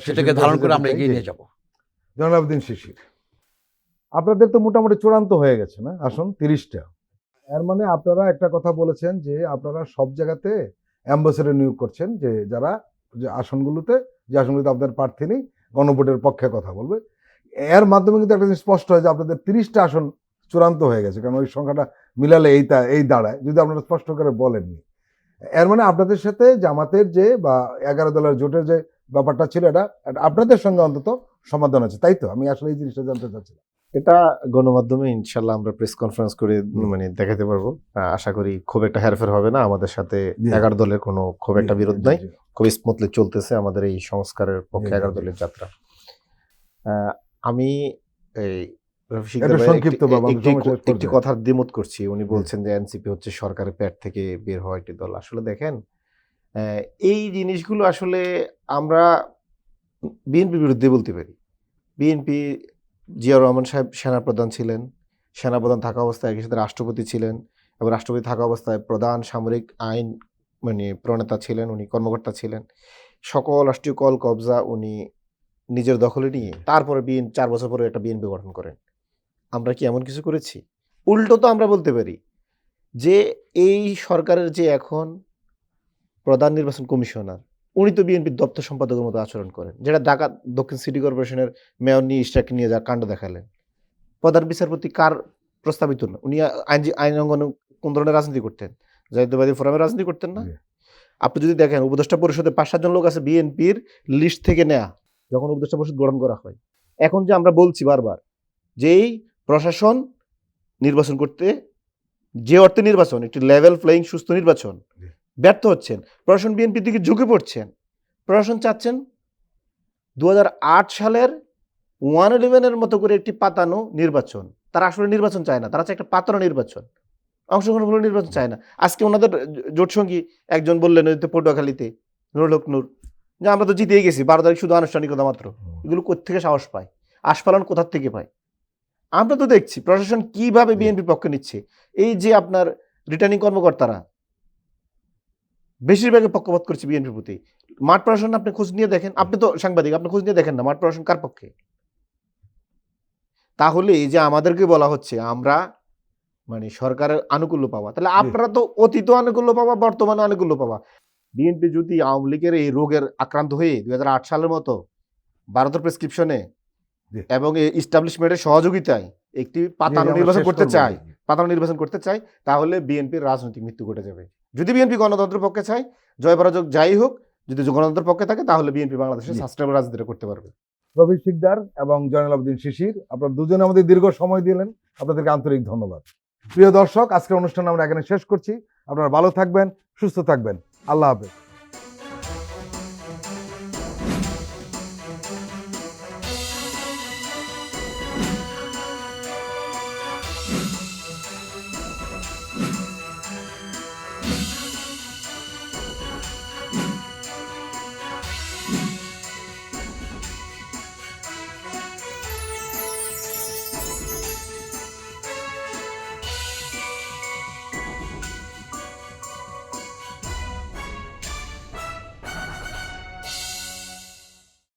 সেটাকে ধারণ করে আমরা এগিয়ে নিয়ে যাবো। জনাবুদ্দিন শিশির, আপনাদের তো মোটামুটি চূড়ান্ত হয়ে গেছে না আসন 30টা। এর মানে আপনারা একটা কথা বলেছেন যে আপনারা সব জায়গাতে অ্যাম্বাসেডর নিয়োগ করছেন, যে আসনগুলোতে আপনাদের প্রার্থী নেই, গণভোটের পক্ষে কথা বলবে। এর মাধ্যমে কিন্তু একটা জিনিস স্পষ্ট হয় যে আপনাদের 30টা আসন চূড়ান্ত হয়ে গেছে, কারণ ওই সংখ্যাটা মিলালে এই দাঁড়ায়, যদি আপনারা স্পষ্ট করে বলেননি। এর মানে আপনাদের সাথে জামাতের যে বা 11 দলের জোটের যে ব্যাপারটা ছিল, এটা আপনাদের সঙ্গে অন্তত সমাধান আছে, তাই তো? আমি আসলে এই জিনিসটা জানতে চাচ্ছিলাম। এটা গণমাধ্যমে ইনশাল্লাহ আমরা প্রেস কনফারেন্স করে দেখাতে পারবো। আশা করি খুব একটা হেরফের হবে না। আমাদের সাথে 11 দলের কোনো খুব একটা বিরোধ নাই, খুব স্মুথলি চলতেছে আমাদের এই সংস্কারের পক্ষে 11 দলের যাত্রা। আমি এই একটি কথার দ্বিমত করছি। উনি বলছেন যে এনসিপি হচ্ছে সরকারের পেট থেকে বের হওয়া একটি দল। আসলে দেখেন, এই জিনিসগুলো আসলে আমরা বিএনপির বিরুদ্ধে বলতে পারি। বিএনপি, জিয়াউর রহমান সাহেব সেনাপ্রধান ছিলেন, সেনাপ্রধান থাকা অবস্থায় একই সাথে রাষ্ট্রপতি ছিলেন, এবং রাষ্ট্রপতি থাকা অবস্থায় প্রধান সামরিক আইন প্রণেতা ছিলেন, উনি কর্মকর্তা ছিলেন। সকল রাষ্ট্রীয় কল কবজা উনি নিজের দখলে নিয়ে তারপরে 4 বছর পরে একটা বিএনপি গঠন করেন। আমরা কি এমন কিছু করেছি? উল্টো তো আমরা বলতে পারি যে এই সরকারের যে এখন প্রধান নির্বাচন কমিশনার, উনি তো বিএনপির দপ্তর সম্পাদকের মতো আচরণ করেন, যেটা ঢাকা দক্ষিণ সিটি কর্পোরেশনের মেয়র নিয়ে ইস্টাকে নিয়ে যা কাণ্ড দেখালেন। প্রধান বিচারপতি কার প্রস্তাবিত না, উনি আইন অঙ্গনে কোন ধরনের রাজনীতি করতেন? জাতীয়তাবাদী ফোরামের রাজনীতি করতেন না? আপনি যদি দেখেন উপদেষ্টা পরিষদে 5-7 জন লোক আছে বিএনপির লিস্ট থেকে নেয়া, যখন উপদেষ্টা পরিষদ গঠন করা হয়। এখন যে আমরা বলছি বারবার যে এই প্রশাসন নির্বাচন করতে, যে অর্থে নির্বাচন একটি লেভেল প্লেয়িং সুস্থ নির্বাচন, ব্যর্থ হচ্ছেন। প্রশাসন বিএনপির দিকে ঝুঁকে পড়ছেন। প্রশাসন চাচ্ছেন 2008 সালের 111-এর মতো করে একটি পাতানো নির্বাচন। তারা আসলে নির্বাচন চায় না, তারা চায় একটা পাতানো নির্বাচন, অংশগ্রহণ নির্বাচন চায় না। আজকে ওনাদের জোটসঙ্গী একজন বললেন পটুয়াখালীতে, নুরুল হক নূর, যে আমরা তো জিতেই গেছি, 12 তারিখ শুধু আনুষ্ঠানিকতা মাত্র। এগুলো কোত্থেকে সাহস পায়? আস্ফালন কোথার থেকে পায়? আমরা তো দেখছি প্রশাসন কিভাবে বিএনপির পক্ষে নিচ্ছে। এই যে আপনার রিটার্নিং কর্মকর্তারা বেশিরভাগই পক্ষপাত করছে বিএনপির প্রতি। মাঠ প্রশাসন আপনি খোঁজ নিয়ে দেখেন, আপনি তো সাংবাদিক, আপনি খোঁজ নিয়ে দেখেন না মাঠ প্রশাসন কার পক্ষে। তাহলে এই যে আমাদেরকে বলা হচ্ছে আমরা মানে সরকারের আনুকূল্য পাওয়া, তাহলে আপনারা তো অতীত আনুকূল্য পাওয়া, বর্তমানে আনুকূল্য পাওয়া। বিএনপি যদি আওয়ামী লীগের এই রোগের আক্রান্ত হয়ে 2008 সালের মতো ভারতের প্রেসক্রিপশনে এবং ইস্টাবলিশমেন্টের সহযোগিতায় একটি পাতানো নির্বাচন করতে চায়, তাহলে বিএনপির রাজনৈতিক মৃত্যু ঘটে যাবে। যদি বিএনপি গণতন্ত্রের পক্ষে চায়, জয় পরাজয় যাই হোক, যদি গণতন্ত্রের পক্ষে থাকে, তাহলে বিএনপি বাংলাদেশে সাস্টেনেবল রাজনীতি করতে পারবে। রবি শিকদার এবং জয়নাল আবেদিন শিশির, আপনারা দুজনে আমাদের দীর্ঘ সময় দিলেন, আপনাদেরকে আন্তরিক ধন্যবাদ। প্রিয় দর্শক, আজকের অনুষ্ঠান আমরা এখানে শেষ করছি। আপনারা ভালো থাকবেন, সুস্থ থাকবেন। আল্লাহ হাফেজ।